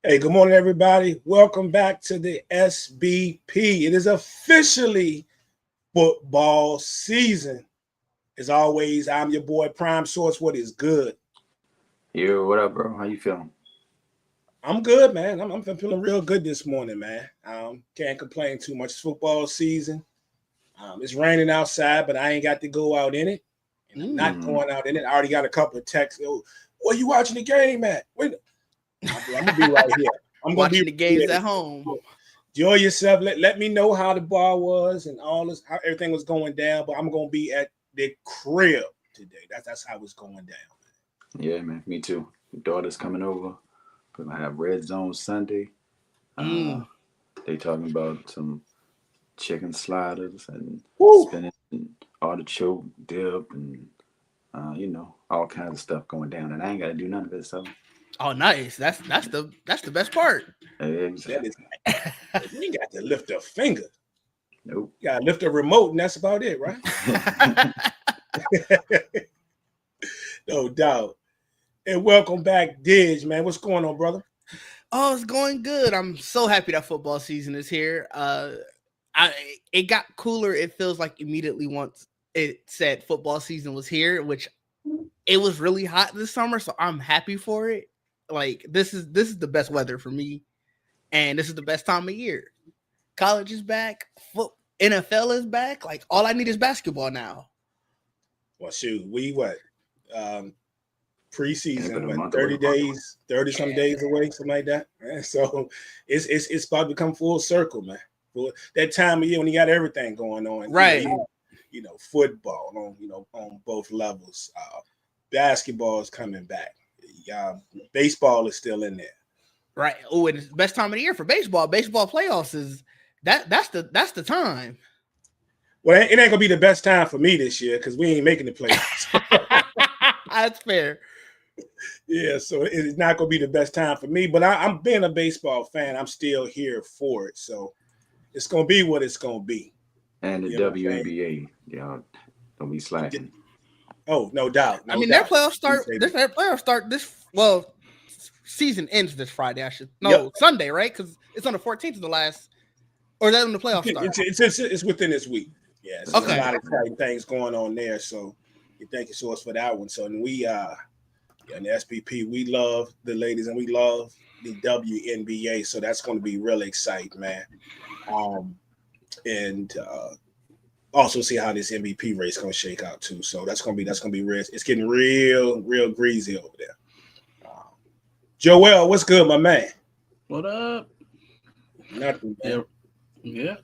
Hey, good morning, everybody. Welcome back to the SBP. It is officially football season. As always, I'm your boy Prime Source. What is good? Yo, what up, bro? How you feeling? I'm good, man. I'm feeling real good this morning, man. Can't complain too much. It's football season. It's raining outside, but I ain't got to go out in it. And I'm not going out in it. I already got a couple of texts. Oh, where you watching the game at? Wait, I'm gonna be right here. I'm gonna Watching be the games here. at home. Enjoy yourself. Let me know how the bar was and all this, how everything was going down. But I'm gonna be at the crib today. That's how it's going down. Yeah, man. Me too. Daughter's coming over. We're gonna have Red Zone Sunday. They talking about some chicken sliders and Woo! spinach and artichoke dip and all kinds of stuff going down. And I ain't gotta do none of it. So Oh, nice. That's the best part. That exactly. is, you ain't got to lift a finger. Nope. You gotta lift a remote, and that's about it, right? No doubt. And welcome back, Didge, man. What's going on, brother? Oh, it's going good. I'm so happy that football season is here. It got cooler. It feels like immediately once it said football season was here, which it was really hot this summer, so I'm happy for it. Like this is the best weather for me, and this is the best time of year. College is back. NFL is back. Like all I need is basketball now. Well, shoot, we what? Preseason, Yeah, what, 30 days, 30 some days away, something like that. Man. So it's about to come full circle, man. For that time of year when you got everything going on, right? Football on both levels. Basketball is coming back. Baseball is still in there. Right. Oh, and it's the best time of the year for baseball. Baseball playoffs is that's the time. Well, it ain't gonna be the best time for me this year because we ain't making the playoffs. That's fair. Yeah, so it's not gonna be the best time for me. But I'm being a baseball fan. I'm still here for it. So it's gonna be what it's gonna be. And the WNBA, don't be slacking. Oh, no doubt. No their doubt. playoffs start this. Well, season ends this Friday. Sunday, right? Because it's on the 14th of the last. Or is that when the playoffs start? It's within this week. Yeah, so there's a lot of exciting things going on there. So thank you so much for that one. So and we in the SPP, we love the ladies and we love the WNBA. So that's going to be really exciting, man. And also see how this MVP race is going to shake out too. So that's going to be real. It's getting real greasy over there. Joel, what's good, my man? What up? Nothing. Man. Yeah,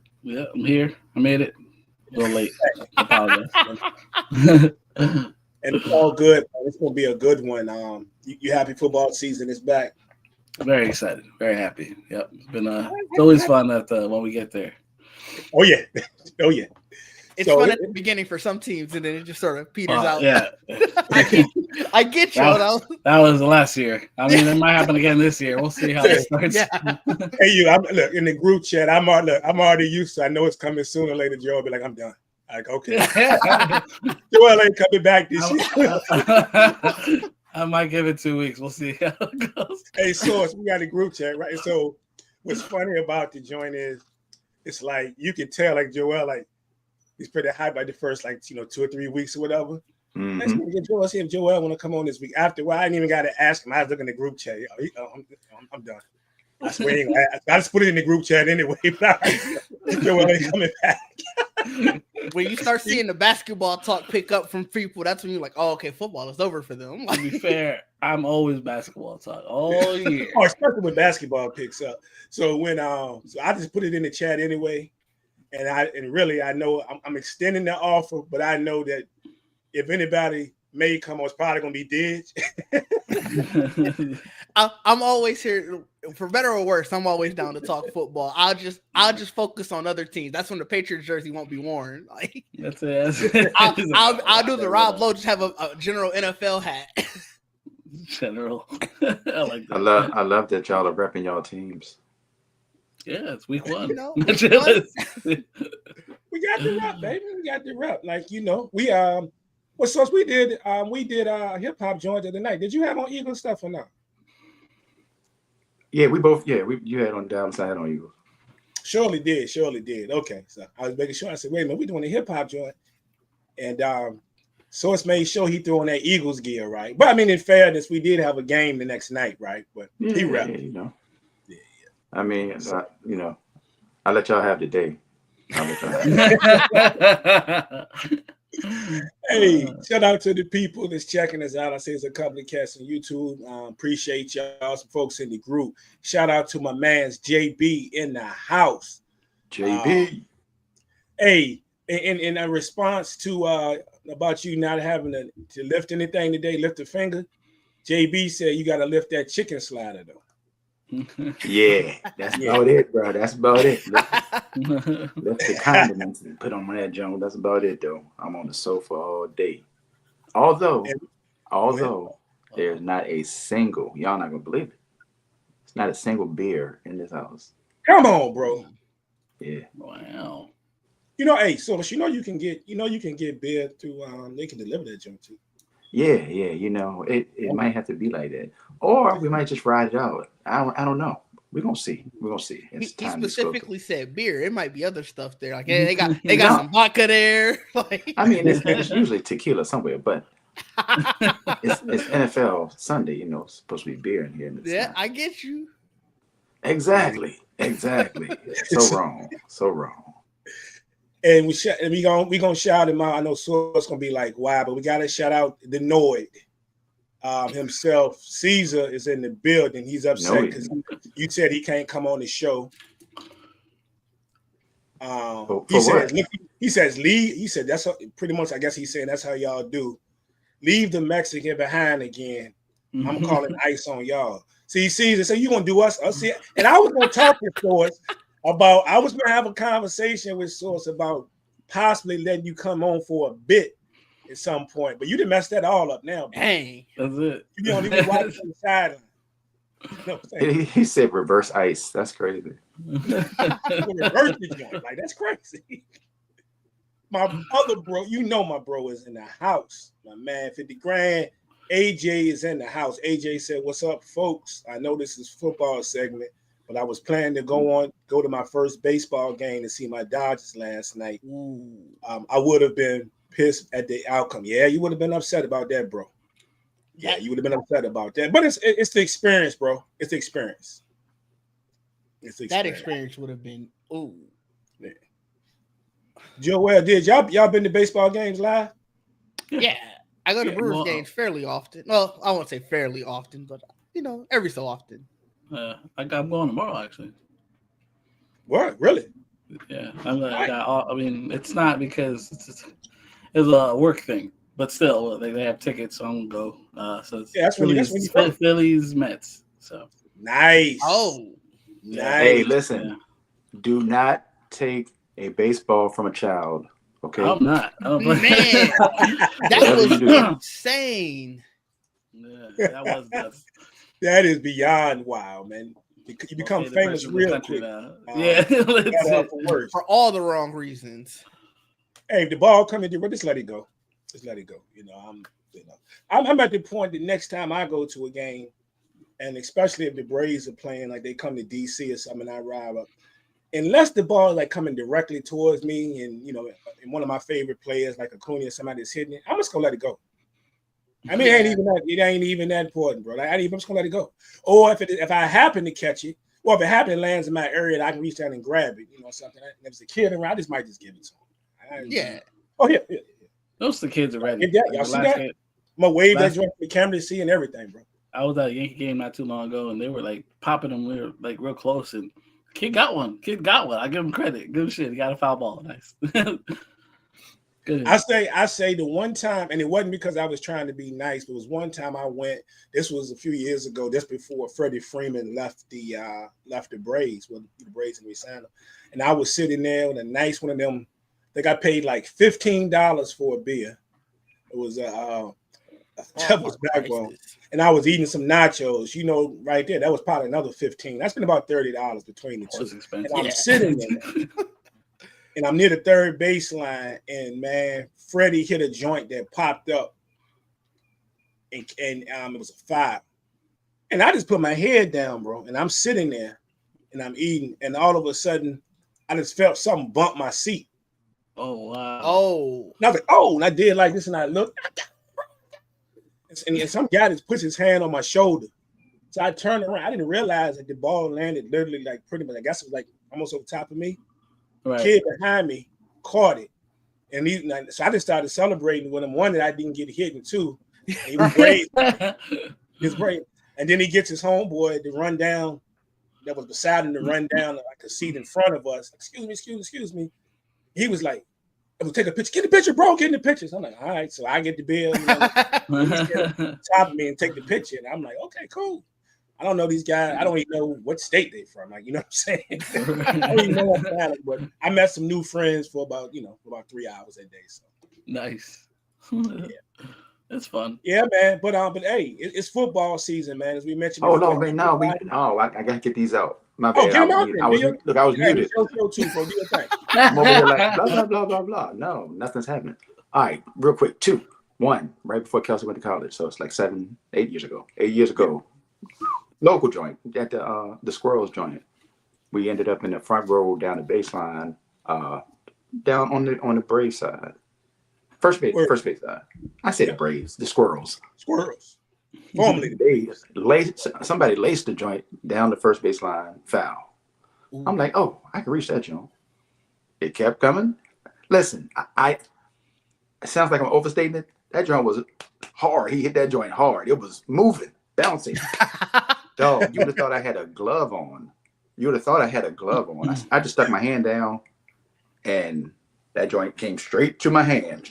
I'm here. I made it. A little late. I apologize. And it's all good. It's going to be a good one. You happy football season is back? Very excited. Very happy. Yep. It's been it's always fun when we get there. Oh yeah. Oh yeah. It's fun at the beginning for some teams, and then it just sort of peters out. Yeah. I get you. That was the last year. I mean, it might happen again this year. We'll see how it starts. Yeah. Hey, look in the group chat. I'm already used to. I know it's coming sooner or later. Joe will be like, I'm done. Like, okay. Joel ain't coming back this year. I might give it 2 weeks. We'll see how it goes. Hey, Source, we got a group chat, right? So what's funny about the joint is it's like you can tell like Joel, like he's pretty hyped like the first 2 or 3 weeks or whatever. Mm-hmm. Let's get Joel, see if Joel want to come on this week. After a while, I didn't even got to ask him. I was looking at the group chat. I'm done. I swear, I just put it in the group chat anyway. Joel ain't coming back. When you start seeing the basketball talk pick up from people, that's when you're like, oh, okay, football is over for them. To be fair, I'm always basketball talk all year. Oh, especially when basketball picks up. So when so I just put it in the chat anyway, and really I know I'm extending the offer, but I know that if anybody may come on, it's probably gonna be Didge. I'm always here for better or worse. I'm always down to talk football. I'll just focus on other teams. That's when the Patriots jersey won't be worn. Like that's it. I'll do the Rob Lowe. Just have a general NFL hat. General. I like that. I love that y'all are repping y'all teams. Yeah, it's week 1. We got the rep, baby. We got the rep. We well, so we did hip hop joint the other night. Did you have on Eagle stuff or not? Yeah, we both. Yeah, you had on Dallas, I had on Eagles. Surely did. Okay, so I was making sure. I said, wait a minute, we doing a hip hop joint, and Source made sure he threw on that Eagles gear, right? But I mean, in fairness, we did have a game the next night, right? But he repped. Yeah, you know. Yeah. I mean, you know, I let y'all have the day. Hey, shout out to the people that's checking us out. I see there's a couple of cats on YouTube. Appreciate y'all, some folks in the group. Shout out to my man's JB in the house. JB. Hey, in a response to about you not having to lift anything today, lift a finger, JB said you got to lift that chicken slider though. Yeah, that's about it, bro. That's about it. Lift the condiments and put on that junk. That's about it, though. I'm on the sofa all day. Although there's not a single, y'all not gonna believe it. It's not a single beer in this house. Come on, bro. Yeah. Wow. You know, hey, so you can get beer through they can deliver that junk too. Yeah. You know, it might have to be like that, or we might just ride it out. I don't know. We're gonna see. He specifically said beer. It might be other stuff there. Like they got some vodka there. Like, I mean, it's usually tequila somewhere, but it's NFL Sunday. You know, it's supposed to be beer in here. Yeah, I get you. Exactly. So wrong. And we gonna shout him out. I know Source gonna be like, why? But we gotta shout out the Noid himself. Caesar is in the building. He's upset because you said he can't come on the show. He says leave. He said that's pretty much. I guess he's saying that's how y'all do. Leave the Mexican behind again. I'm calling ice on y'all. See, Caesar, so you gonna do us? See, and I was gonna talk to Source about. I was gonna have a conversation with Source about possibly letting you come on for a bit at some point, but you didn't mess that all up now. Dang, that's it. You don't even watch the sideline. You know he said reverse ice. That's crazy. Reverse the joint. Like that's crazy. My other bro, my bro is in the house. My man, 50 grand. AJ is in the house. AJ said, "What's up, folks? I know this is football segment, but I was planning to go to my first baseball game to see my Dodgers last night. I would have been pissed at the outcome. Yeah, you would have been upset about that, bro. Yeah, you would have been upset about that. But it's the experience, bro. It's the experience. That experience would have been Yeah. Joel, did y'all been to baseball games live? Yeah, I go to Brewers games fairly often. Well, I won't say fairly often, but every so often. I got going tomorrow actually. What? Really? Yeah, I mean, it's not because it's a work thing, but still, they have tickets, so I'm gonna go. So it's Phillies, Mets. So nice. Oh, nice. Hey, listen, do not take a baseball from a child. Okay, I'm not. Man, that was insane. Yeah, that was nuts. That is beyond wild, man. You become famous real quick. For all the wrong reasons. Hey, if the ball coming through, just let it go. Just let it go. I'm at the point that next time I go to a game, and especially if the Braves are playing, like they come to DC or something, I ride up. Unless the ball is like coming directly towards me, and and one of my favorite players, like Acuna or somebody that's hitting it, I'm just gonna let it go. I mean, it ain't even that important, bro. I'm just gonna let it go. Or if I happen to catch it, well, if it happens, it lands in my area, I can reach down and grab it, something. If there's a kid around, I might just give it to him. Yeah. Oh yeah. Those are the kids already. Y'all see that? I'm gonna wave that joint for the camera to see and everything, bro. I was at a Yankee game not too long ago, and they were like popping them. We were like real close, and kid got one. I give him credit. Good shit. He got a foul ball. Nice. Good. I say the one time, and it wasn't because I was trying to be nice, but it was one time I went. This was a few years ago, just before Freddie Freeman left the Braves, the Braves and we signed him. And I was sitting there with a nice one of them. I think I paid like $15 for a beer. It was Devil's Backbone, and I was eating some nachos. Right there, that was probably another $15. That's been about $30 between the two. And I'm sitting there. And I'm near the third baseline, and man, Freddie hit a joint that popped up, and it was a foul. And I just put my head down, bro. And I'm sitting there and I'm eating. And all of a sudden, I just felt something bump my seat. Oh, wow. Oh. And I was like, oh, and I did like this. And I looked. And some guy just puts his hand on my shoulder. So I turned around. I didn't realize that the ball landed literally like pretty much, I guess it was like almost over top of me. Right. Kid behind me caught it. And so I just started celebrating with him. One, that I didn't get hit, and two, he was brave. He was brave. And then he gets his homeboy to run down, that was beside him, to run down like a seat in front of us. Excuse me. He was like, I would take a picture. Get the picture, bro. Get in the pictures. I'm like, all right. So I get the bill, top of me and take the picture. And I'm like, okay, cool. I don't know these guys. I don't even know what state they're from. Like, you know what I'm saying? I don't even know what planet, but I met some new friends for about 3 hours that day. So Nice. Yeah. That's fun. Yeah, man. But hey, it's football season, man. As we mentioned. Oh no, man! No, I gotta get these out. My bad. Get them out. I was muted. I'm over here like blah blah blah blah blah. No, nothing's happening. All right, real quick. 2, 1, right before Kelsey went to college, so it's like 8 years ago. 8 years ago, local joint at the Squirrels joint. We ended up in the front row down the baseline, down on the Braves side. First base side. I said the Braves, the Squirrels. Formerly the Braves. Somebody laced the joint down the first baseline, foul. Ooh. I'm like, oh, I can reach that joint. It kept coming. Listen, it sounds like I'm overstating it. That joint was hard. He hit that joint hard. It was moving, bouncing. Dog, you would have thought I had a glove on. I just stuck my hand down, and that joint came straight to my hand.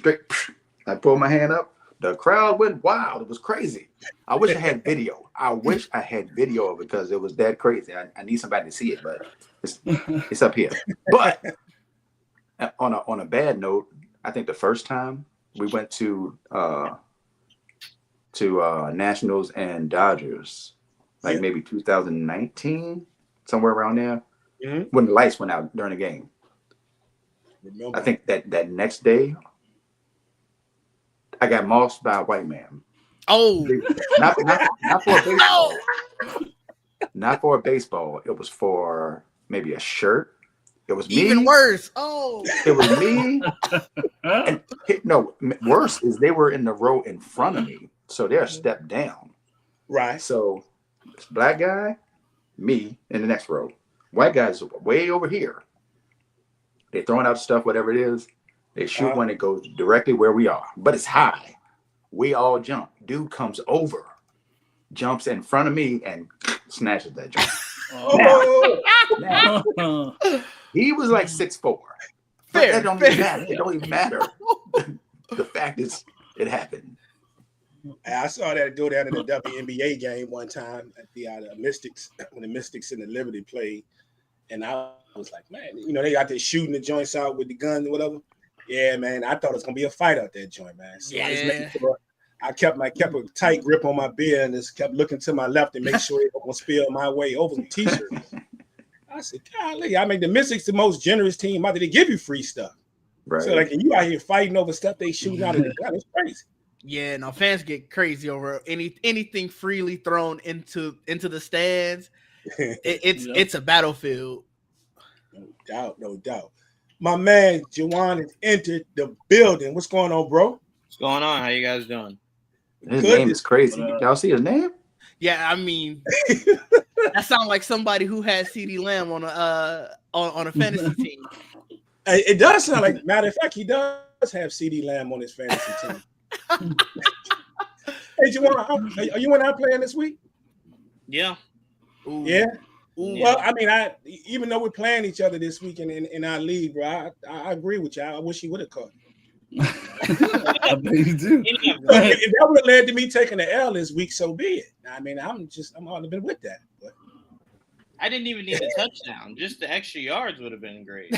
I pulled my hand up. The crowd went wild. It was crazy. I wish I had video. of it because it was that crazy. I need somebody to see it, but it's up here. But on a bad note, I think the first time we went to Nationals and Dodgers, like maybe 2019, somewhere around there, when the lights went out during the game. I think that next day, I got mossed by a white man. Oh, not for a baseball. Not for a baseball. It was for maybe a shirt. It was even me. Worse. Oh, it was me. And no, worse is they were in the row in front of me, so they're a step down. Right. So, this black guy, me in the next row. White guy's way over here. They throwing out stuff, whatever it is. They shoot when it goes directly where we are, but it's high. We all jump. Dude comes over, jumps in front of me, and snatches that jump. Now, he was like 6'4". Fair. That don't even matter. It don't even matter. The fact is, it happened. I saw that go down in the WNBA game one time at the Mystics, when the Mystics and the Liberty played. And I was like, man, they got there shooting the joints out with the gun or whatever. Yeah, man, I thought it was going to be a fight out that joint, man. So I just made sure I kept a tight grip on my beer and just kept looking to my left and make sure it won't spill my way over some T-shirts. I said, golly, I mean, the Mystics the most generous team out there. They give you free stuff. Right. So, like, and you out here fighting over stuff they shooting out of the gun. It's crazy. Yeah, no, fans get crazy over anything freely thrown into the stands. It's a battlefield. No doubt. My man Juwan has entered the building. What's going on, bro? What's going on? How you guys doing? His name is crazy. Y'all see his name? Yeah, I mean, that sounds like somebody who has CD Lamb on a fantasy team. It does sound like. Matter of fact, he does have CD Lamb on his fantasy team. Hey, Juwan, are you and I playing this week? Yeah. Ooh. Yeah. Ooh. Well, I mean, even though we're playing each other this week in our league, bro, I agree with you. I wish he would have caught. I bet you do. If that would have led to me taking the L this week, so be it. I mean, I'm all been with that. But I didn't even need a touchdown. Just the extra yards would have been great.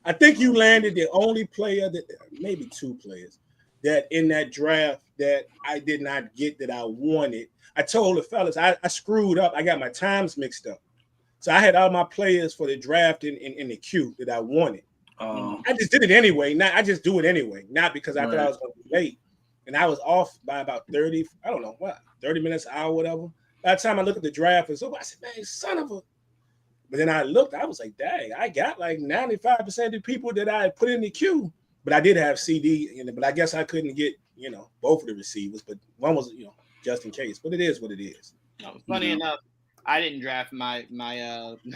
I think you landed the only player maybe two players that in that draft that I did not get that I wanted. I told the fellas I screwed up. I got my times mixed up. So I had all my players for the draft in the queue that I wanted. I just did it anyway. I just do it anyway. Not because I thought I was going to be late. And I was off by about 30. I don't know what. 30 minutes, hour, whatever. By the time I look at the draft, it's over. I said, man, son of a. But then I looked, I was like, dang, I got like 95% of the people that I put in the queue. But I did have CD, but I guess I couldn't get, both of the receivers. But one was, just in case. But it is what it is. No, funny enough, I didn't draft my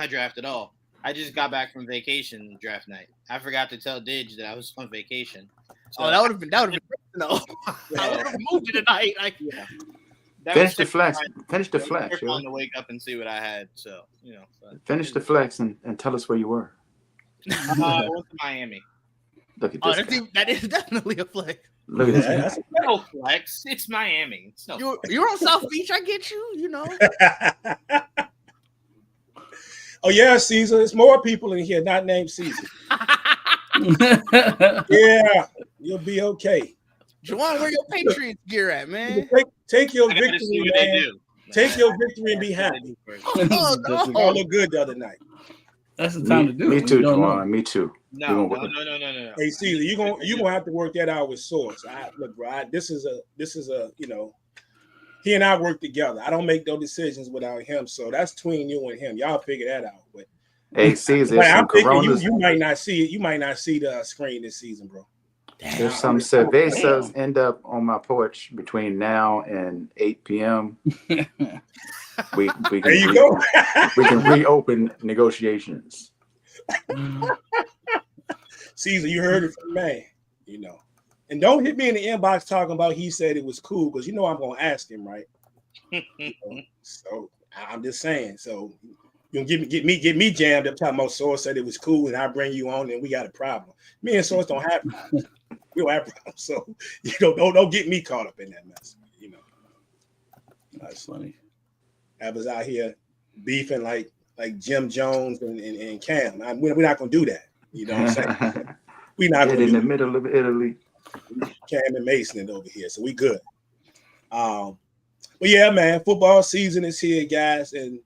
draft at all. I just got back from vacation draft night. I forgot to tell Didge that I was on vacation. So that would have been no. I would have moved it tonight. Finish the flex. Finish the flex. Fun to wake up and see what I had. So finish the flex and tell us where you were. I went to Miami. Look at this. That is definitely a flex. Look at this. That's no flex. It's Miami. It's no you're on South Beach. I get you. Oh yeah, Caesar. There's more people in here not named Caesar. Yeah, you'll be okay. Juwan, where your Patriots gear at, man? Take your victory, man. Take your victory and be happy. All look good the other night. That's the time to do it. Me too, Juwan. Me too. No. Hey, Caesar, you're gonna have to work that out with Source. Look, bro. This is a. He and I work together. I don't make no decisions without him. So that's between you and him. Y'all figure that out. But hey, Caesar, I'm thinking you might not see it. You might not see the screen this season, bro. If some cervezas end up on my porch between now and 8 p.m., we can there you go. We can reopen negotiations. Caesar, you heard it from me, And don't hit me in the inbox talking about he said it was cool, because I'm going to ask him, right? So I'm just saying. So you can get me jammed up talking about Source said it was cool, and I bring you on, and we got a problem. Me and Source don't have problems. We don't have problems. So don't get me caught up in that mess. That's funny. I was out here beefing like Jim Jones and Cam. We're not going to do that. You know what I'm saying? We're not going to in the middle of Italy. Cam and Mason over here, so we good. But yeah, man, football season is here, guys. And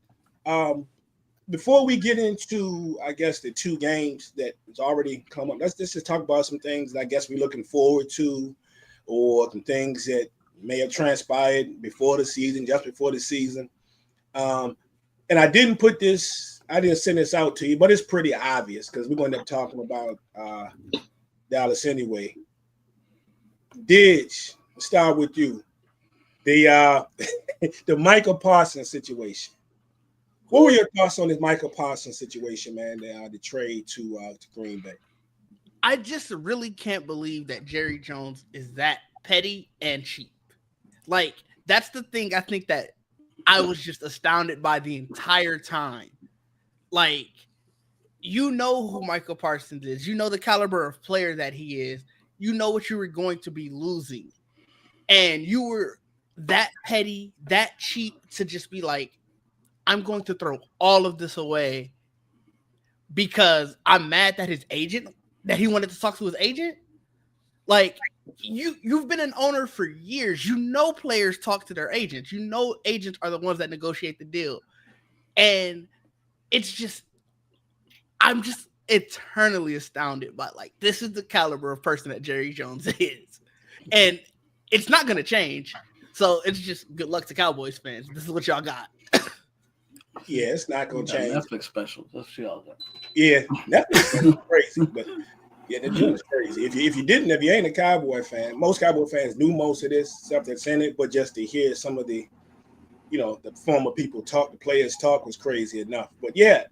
before we get into, I guess, the two games that has already come up, let's just talk about some things that I guess we're looking forward to, or some things that may have transpired before the season, just before the season. And I didn't send this out to you, but it's pretty obvious because we're going to end up talking about Dallas anyway. Didge, let's start with you. The Michael Parsons situation. What were your thoughts on this Michael Parsons situation, man? The trade to Green Bay. I just really can't believe that Jerry Jones is that petty and cheap. Like, that's the thing I think that I was just astounded by the entire time. Like, who Michael Parsons is. You know the caliber of player that he is. You know what you were going to be losing. And you were that petty, that cheap to just be like, I'm going to throw all of this away because I'm mad that that he wanted to talk to his agent. Like, you've been an owner for years. Players talk to their agents. Agents are the ones that negotiate the deal. And I'm just eternally astounded by, like, this is the caliber of person that Jerry Jones is. And it's not going to change. So it's just good luck to Cowboys fans. This is what y'all got. Yeah, it's not going to change. Netflix special. That's what y'all got. Yeah, Netflix is crazy. But yeah, that dude is crazy. If you ain't a Cowboy fan, most Cowboy fans knew most of this stuff that's in it, but just to hear some of the, the former people talk, the players talk was crazy enough. But yeah,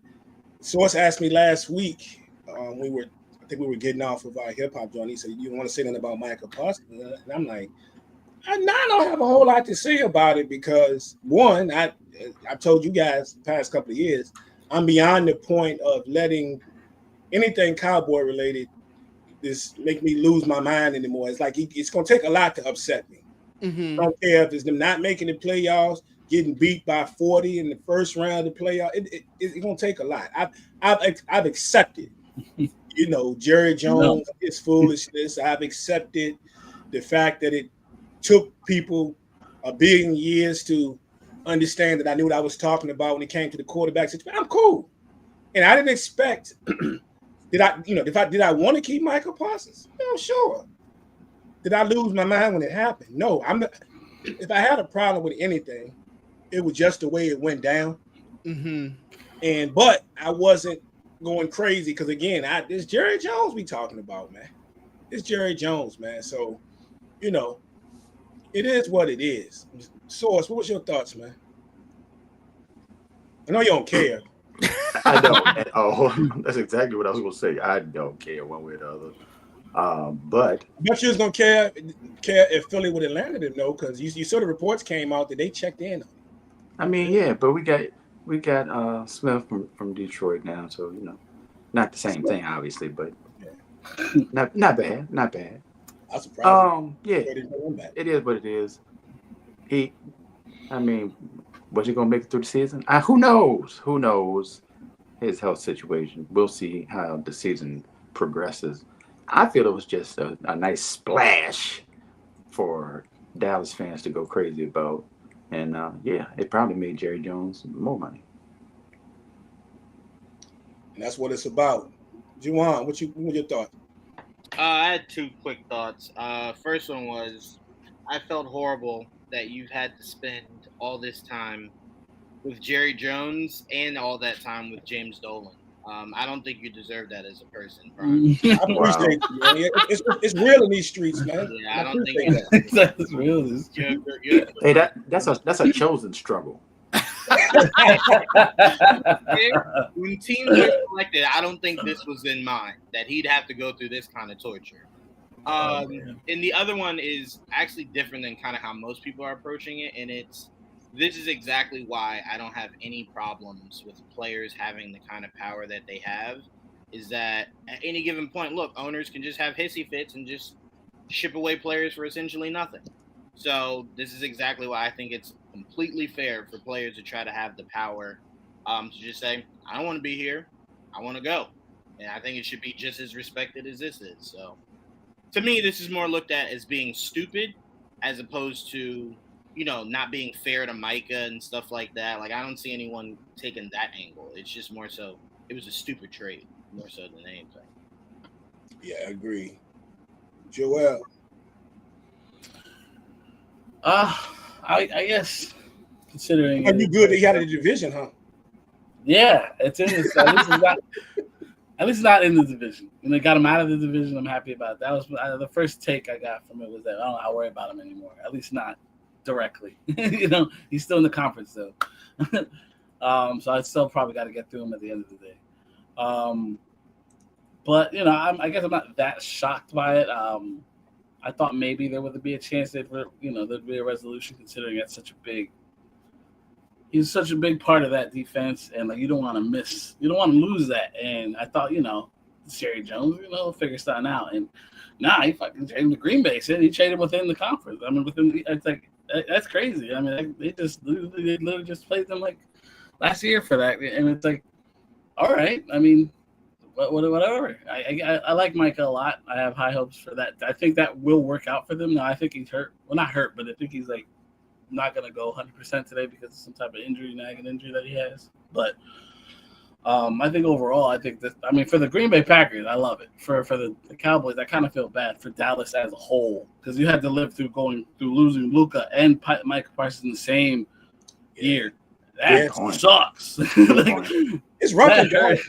Source asked me last week, I think we were getting off of our hip hop joint. He said, "You want to say anything about Michael Parsons?" And I'm like, I don't have a whole lot to say about it because, one, I've told you guys the past couple of years, I'm beyond the point of letting anything Cowboy related this make me lose my mind anymore. It's like it's going to take a lot to upset me. Mm-hmm. I don't care if it's them not making the playoffs, getting beat by 40 in the first round of the playoff. It's going to take a lot. I've accepted, Jerry Jones, his foolishness. I've accepted the fact that it took people a billion years to understand that I knew what I was talking about when it came to the quarterback situation. I'm cool. And I didn't expect, did I want to keep Michael Parsons? No, sure. Did I lose my mind when it happened? No, I'm not. if I had a problem with anything, it was just the way it went down. Mm-hmm. But I wasn't going crazy because again, it's Jerry Jones we talking about, man. It's Jerry Jones, man. So, you know, it is what it is. Source, what was your thoughts, man? I know you don't care. I don't at all. That's exactly what I was going to say. I don't care one way or the other. But I bet you was gonna care if Philly would have landed him, though, because you saw the reports came out that they checked in. I mean, yeah, but we got Smith from Detroit now, so you know, not the same thing, obviously, but not bad. I'm surprised. Yeah, it is what it is. Was he gonna make it through the season? Who knows? Who knows his health situation? We'll see how the season progresses. I feel it was just a nice splash for Dallas fans to go crazy about. And, it probably made Jerry Jones more money. And that's what it's about. Juwan, what your thoughts? I had two quick thoughts. First one was I felt horrible that you've had to spend all this time with Jerry Jones and all that time with James Dolan. I don't think you deserve that as a person, Brian. I appreciate you, man. It's real in these streets, man. Yeah, I don't think that's real. Hey, that's a chosen struggle. When teams are selected, I don't think this was in mind that he'd have to go through this kind of torture. And the other one is actually different than kind of how most people are approaching it, and this is exactly why I don't have any problems with players having the kind of power that they have, is that at any given point, look, owners can just have hissy fits and just ship away players for essentially nothing. So this is exactly why I think it's completely fair for players to try to have the power to just say, I don't want to be here. I want to go. And I think it should be just as respected as this is. So to me, this is more looked at as being stupid as opposed to, you know, not being fair to Micah and stuff like that. Like, I don't see anyone taking that angle. It's just more so, it was a stupid trade, more so than anything. Yeah, I agree. Joel. I guess, considering. Are you good that he had a division, huh? Yeah, it's in this. At least not in the division. When they got him out of the division, I'm happy about it. That was the first take I got from it was that I don't have to worry about him anymore. At least not directly. You know, he's still in the conference though. So I still probably got to get through him at the end of the day. But you know, I guess I'm not that shocked by it. I thought maybe there would be a chance that there'd be a resolution, considering that's he's such a big part of that defense, and like you don't want to lose that. And I thought, Jerry Jones, figure something out. And he fucking traded to Green Bay. He traded within the conference. I mean, it's like that's crazy. I mean, they literally just played them like last year for that, and it's like, all right. I mean, whatever. I like Micah a lot. I have high hopes for that. I think that will work out for them. Now, I think he's hurt. Well, not hurt, but I think he's like not going to go 100% today because of some type of nagging injury that he has. But I think overall, for the Green Bay Packers, I love it. For the Cowboys, I kind of feel bad for Dallas as a whole because you had to live through losing Luka and Micah Parsons in the same year. That sucks. It's rough in Dallas.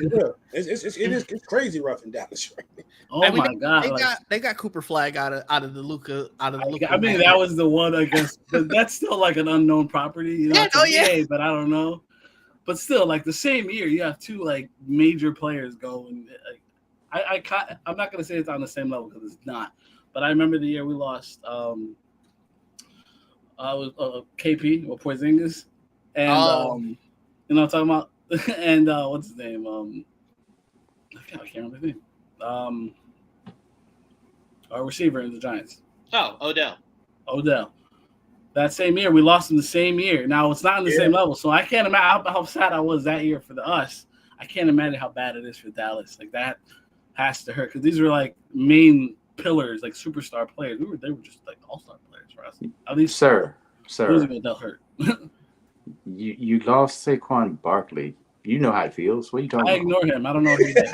It's crazy rough in Dallas right now. Oh my God! They got Cooper Flag out of the Luka. I mean, that was the one, I guess, but that's still like an unknown property. But I don't know. But still, like the same year, you have two like major players go, and I'm not gonna say it's on the same level because it's not. But I remember the year we lost. KP or Porzingis, and you know what I'm talking about. And what's his name? I can't remember his name. Our receiver in the Giants. Oh, Odell. That same year, we lost him the same year. Now, it's not on the same level, so I can't imagine how sad I was that year for us. I can't imagine how bad it is for Dallas. Like, that has to hurt because these were, like, main pillars, like, superstar players. They were just, like, all-star players for us. At least, sir, losing Odell hurt. You lost Saquon Barkley. You know how it feels. What are you talking about? I ignore him. I don't know who he is.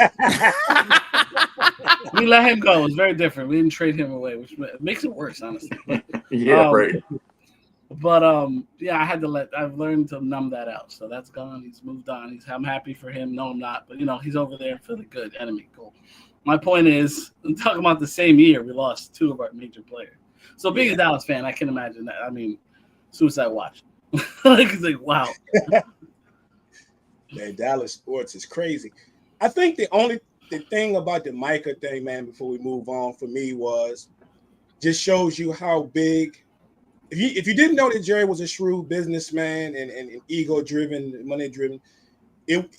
We let him go. It was very different. We didn't trade him away, which makes it worse, honestly. Yeah, right. But yeah, I've learned to numb that out. So that's gone. He's moved on. I'm happy for him. No, I'm not. But he's over there for the good. Enemy, cool. My point is, I'm talking about the same year we lost 2 of our major players. So being a Dallas fan, I can imagine that. I mean, suicide watch. It's like, wow. Man, Dallas sports is crazy. I think the thing about the Micah thing, man, before we move on, for me was just shows you how big. If you didn't know that Jerry was a shrewd businessman and ego-driven, money-driven, you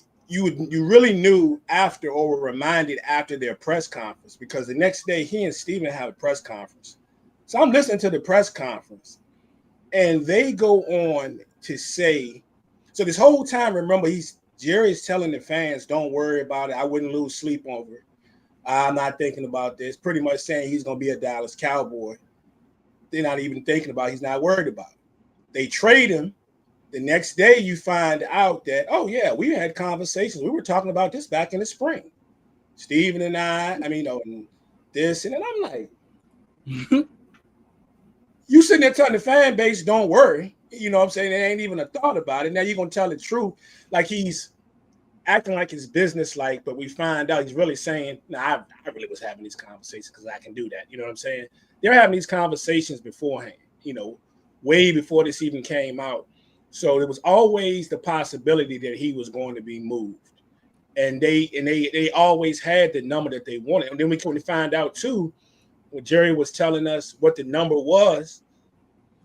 really knew after or were reminded after their press conference, because the next day he and Steven had a press conference. So I'm listening to the press conference, and they go on to say, so this whole time, remember, Jerry's telling the fans, don't worry about it. I wouldn't lose sleep over it. I'm not thinking about this. Pretty much saying he's going to be a Dallas Cowboy. They're not even thinking about it. He's not worried about it. They trade him. The next day you find out that, oh, yeah, we had conversations. We were talking about this back in the spring. Steven and and this. And then I'm like, you sitting there telling the fan base, don't worry. You know what I'm saying? There ain't even a thought about it. Now you're going to tell the truth. Like he's acting like it's business-like, but we find out he's really saying, I really was having these conversations because I can do that. You know what I'm saying? They're having these conversations beforehand, way before this even came out. So there was always the possibility that he was going to be moved. And they always had the number that they wanted. And then we couldn't find out, too, when Jerry was telling us what the number was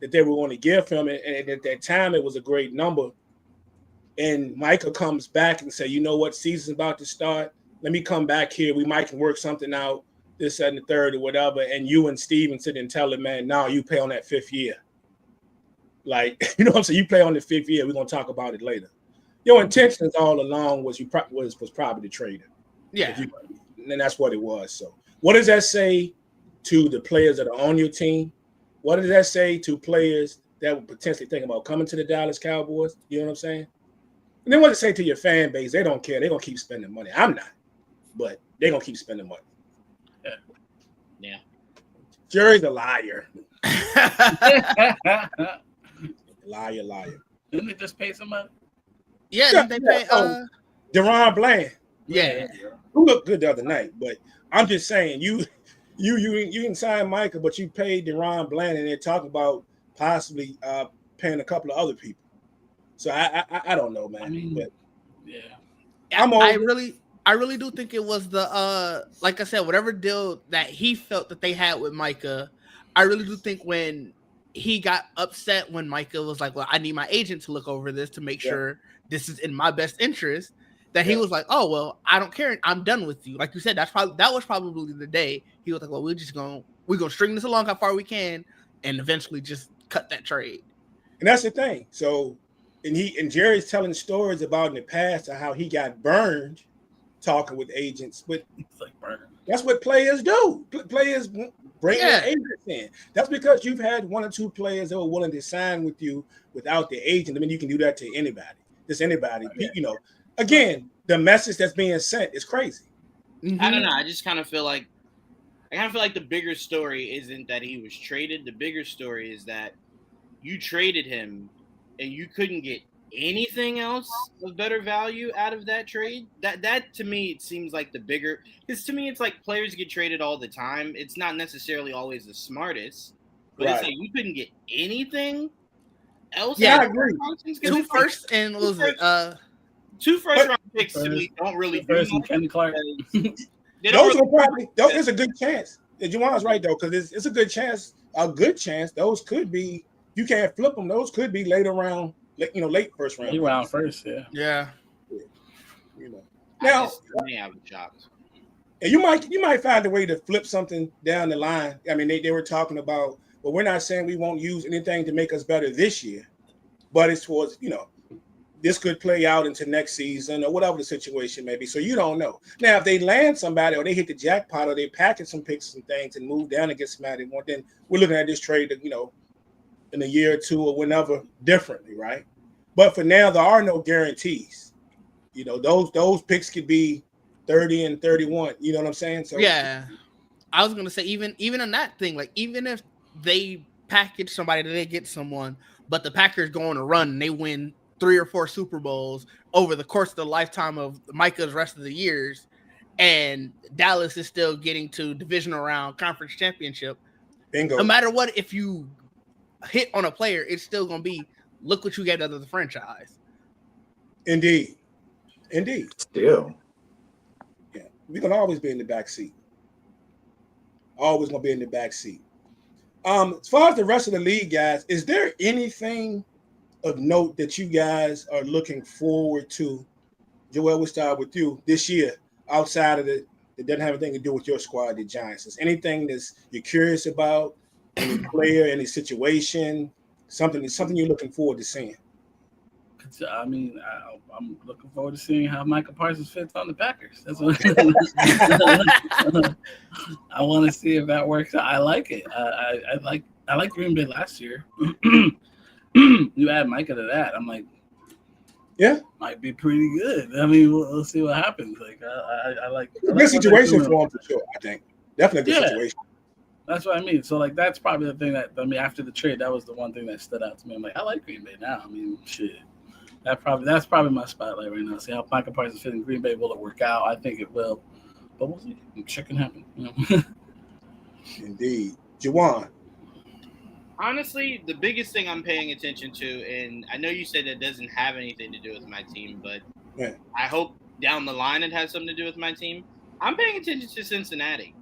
that they were going to give him. And at that time, it was a great number. And Micah comes back and say, you know what, season's about to start. Let me come back here. We might can work something out, this, that, and the third or whatever. And you and Steven sit and tell him, man, no, you pay on that 5th year. Like, you know what I'm saying? You play on the 5th year. We're going to talk about it later. Your intentions all along was probably to trade him. Yeah. And that's what it was. So what does that say to the players that are on your team? What does that say to players that would potentially think about coming to the Dallas Cowboys? You know what I'm saying? And then what does it say to your fan base? They don't care. They're going to keep spending money. I'm not. But they're going to keep spending money. Yeah. Jerry's a liar. Liar. Didn't they just pay somebody? Yeah, didn't they pay Deron Bland. Yeah. Who looked good the other night, but I'm just saying you can sign Micah, but you paid Deron Bland, and they're talking about possibly paying a couple of other people. So I don't know, man. I mean, but yeah. I really do think it was the like I said, whatever deal that he felt that they had with Micah. I really do think when he got upset when Micah was like, well, I need my agent to look over this to make sure this is in my best interest, that he was like, oh, well, I don't care. I'm done with you. Like you said, that was probably the day he was like, well, we're going to string this along how far we can and eventually just cut that trade. And that's the thing. So, and Jerry's telling stories about in the past of how he got burned talking with agents, but It's like burn. that's what players do. Players bring their agents in. That's because you've had 1 or 2 players that were willing to sign with you without the agent. I mean, you can do that to anybody. Just anybody. Again, the message that's being sent is crazy. Mm-hmm. I don't know. I just kind of feel like the bigger story isn't that he was traded. The bigger story is that you traded him and you couldn't get anything else of better value out of that trade. That to me, it seems like the bigger, because to me, it's like players get traded all the time. It's not necessarily always the smartest, but it's like you couldn't get anything else. Yeah, out I of agree. Two first and what was it? 2 first-round picks to me don't really do First and much. Kenny Clark. Those are probably. There's a good chance. Juwan's right though, because it's a good chance. A good chance. Those could be. You can't flip them. Those could be later round. Late first round. He round first, yeah. Yeah. Now, I was shocked. and you might find a way to flip something down the line. I mean, they were talking about. Well, we're not saying we won't use anything to make us better this year, but it's towards this could play out into next season or whatever the situation may be. So you don't know. Now, if they land somebody or they hit the jackpot or they package some picks and things and move down and get somebody they want, then we're looking at this trade, in a year or 2 or whenever differently, right? But for now, there are no guarantees. Those picks could be 30 and 31. You know what I'm saying? So yeah, I was gonna say even on that thing, like even if they package somebody, they get someone, but the Packers go on a run and they win 3 or 4 Super Bowls over the course of the lifetime of Micah's rest of the years, and Dallas is still getting to divisional round conference championship. Bingo. No matter what, if you hit on a player, it's still going to be, look what you get out of the franchise. Indeed. Still. Yeah, we're going to always be in the back seat. Always going to be in the back seat. As far as the rest of the league, guys, is there anything of note that you guys are looking forward to? Joel, we'll start with you this year, outside of that doesn't have anything to do with your squad, the Giants. Is anything you're curious about, any player, any situation, something you're looking forward to seeing? I mean, I'm looking forward to seeing how Micah Parsons fits on the Packers. That's what I want to see if that works out. I like it. I like Green Bay last year. You add Micah to that, I'm like, yeah, might be pretty good. I mean, we'll see what happens. Like, I like a good situation for him for sure. I think definitely a good situation. That's what I mean. So, like, that's probably the thing after the trade, that was the one thing that stood out to me. I'm like, I like Green Bay now. I mean, shit. That's probably my spotlight right now. See how Micah Parsons fit in Green Bay. Will it work out? I think it will. But we'll see. Shit can happen. Indeed. Juwan. Honestly, the biggest thing I'm paying attention to, and I know you said that doesn't have anything to do with my team, but yeah. I hope down the line it has something to do with my team. I'm paying attention to Cincinnati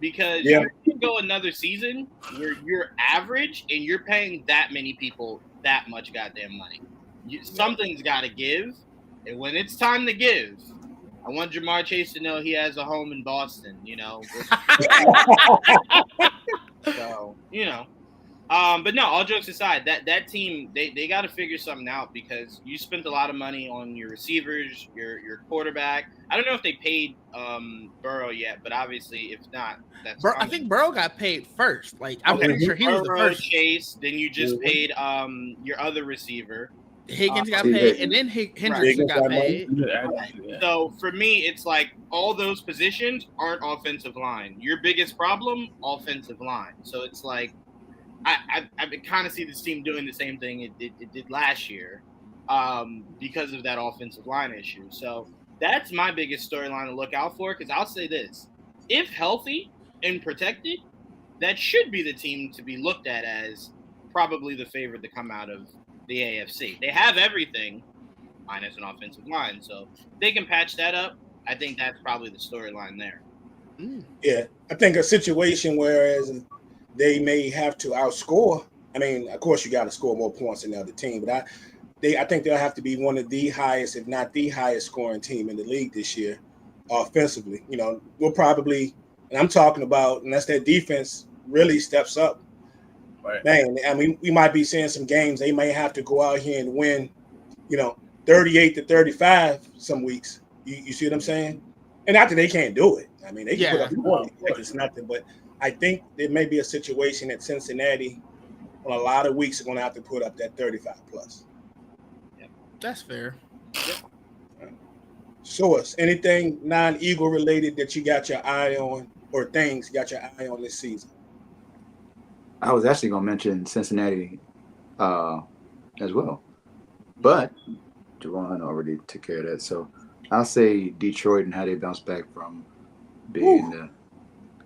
because you can go another season where you're average and you're paying that many people that much goddamn money. Something's got to give, and when it's time to give, I want Jamar Chase to know he has a home in Boston, So, but no, all jokes aside, that team, they got to figure something out because you spent a lot of money on your receivers, your quarterback. I don't know if they paid Burrow yet, but obviously if not, that's I think Burrow got paid first. Like, I'm pretty sure he was the first. Chase, then you just paid your other receiver. Higgins got paid, and then Hendrickson got paid. So for me, it's like all those positions aren't offensive line. Your biggest problem, offensive line. So it's like I kind of see this team doing the same thing it did last year because of that offensive line issue. So that's my biggest storyline to look out for, because I'll say this. If healthy and protected, that should be the team to be looked at as probably the favorite to come out of the AFC. They have everything minus an offensive line. So if they can patch that up, I think that's probably the storyline there. Yeah, I think a situation whereas they may have to outscore. I mean, of course, you got to score more points than the other team, but I think they'll have to be one of the highest, if not the highest scoring team in the league this year offensively. We'll probably, and I'm talking about, unless their defense really steps up, right. Man, I mean, we might be seeing some games they may have to go out here and win, 38-35 some weeks. You see what I'm saying? And not that they can't do it. I mean, they can put up more. It's nothing, but I think there may be a situation that Cincinnati, on a lot of weeks, are going to have to put up that 35 plus. That's fair. Source, anything non-Eagle related that you got your eye on, or things you got your eye on this season? I was actually going to mention Cincinnati as well, but Javon already took care of that. So I'll say Detroit and how they bounce back from being the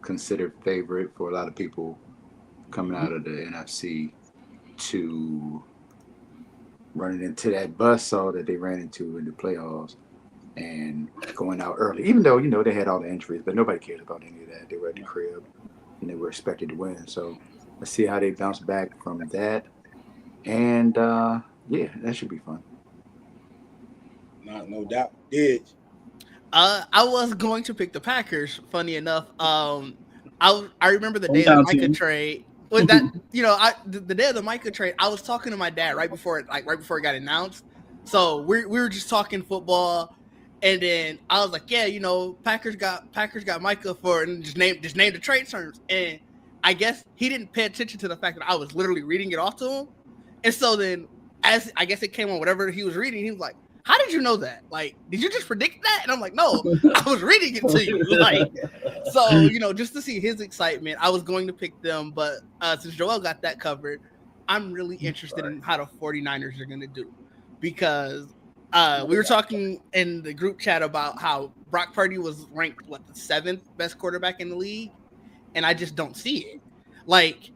considered favorite for a lot of people coming out of the NFC to running into that buzzsaw that they ran into in the playoffs and going out early, even though, they had all the injuries, but nobody cared about any of that. They were at the crib and they were expected to win. So let's see how they bounce back from that. And, that should be fun. No doubt. Did I was going to pick the Packers, funny enough. I remember the day of the Micah trade. With that, the day of the Micah trade, I was talking to my dad right before it got announced. So we were just talking football, and then I was like, yeah, Packers got Micah for, and just name the trade terms. And I guess he didn't pay attention to the fact that I was literally reading it off to him. And so then, as I guess it came on whatever he was reading, he was like, how did you know that? Like, did you just predict that? And I'm like, no, I was reading it to you. Like, so, just to see his excitement, I was going to pick them. But since Joel got that covered, I'm really interested in how the 49ers are going to do, because we were talking in the group chat about how Brock Purdy was ranked, the 7th best quarterback in the league, and I just don't see it. Like,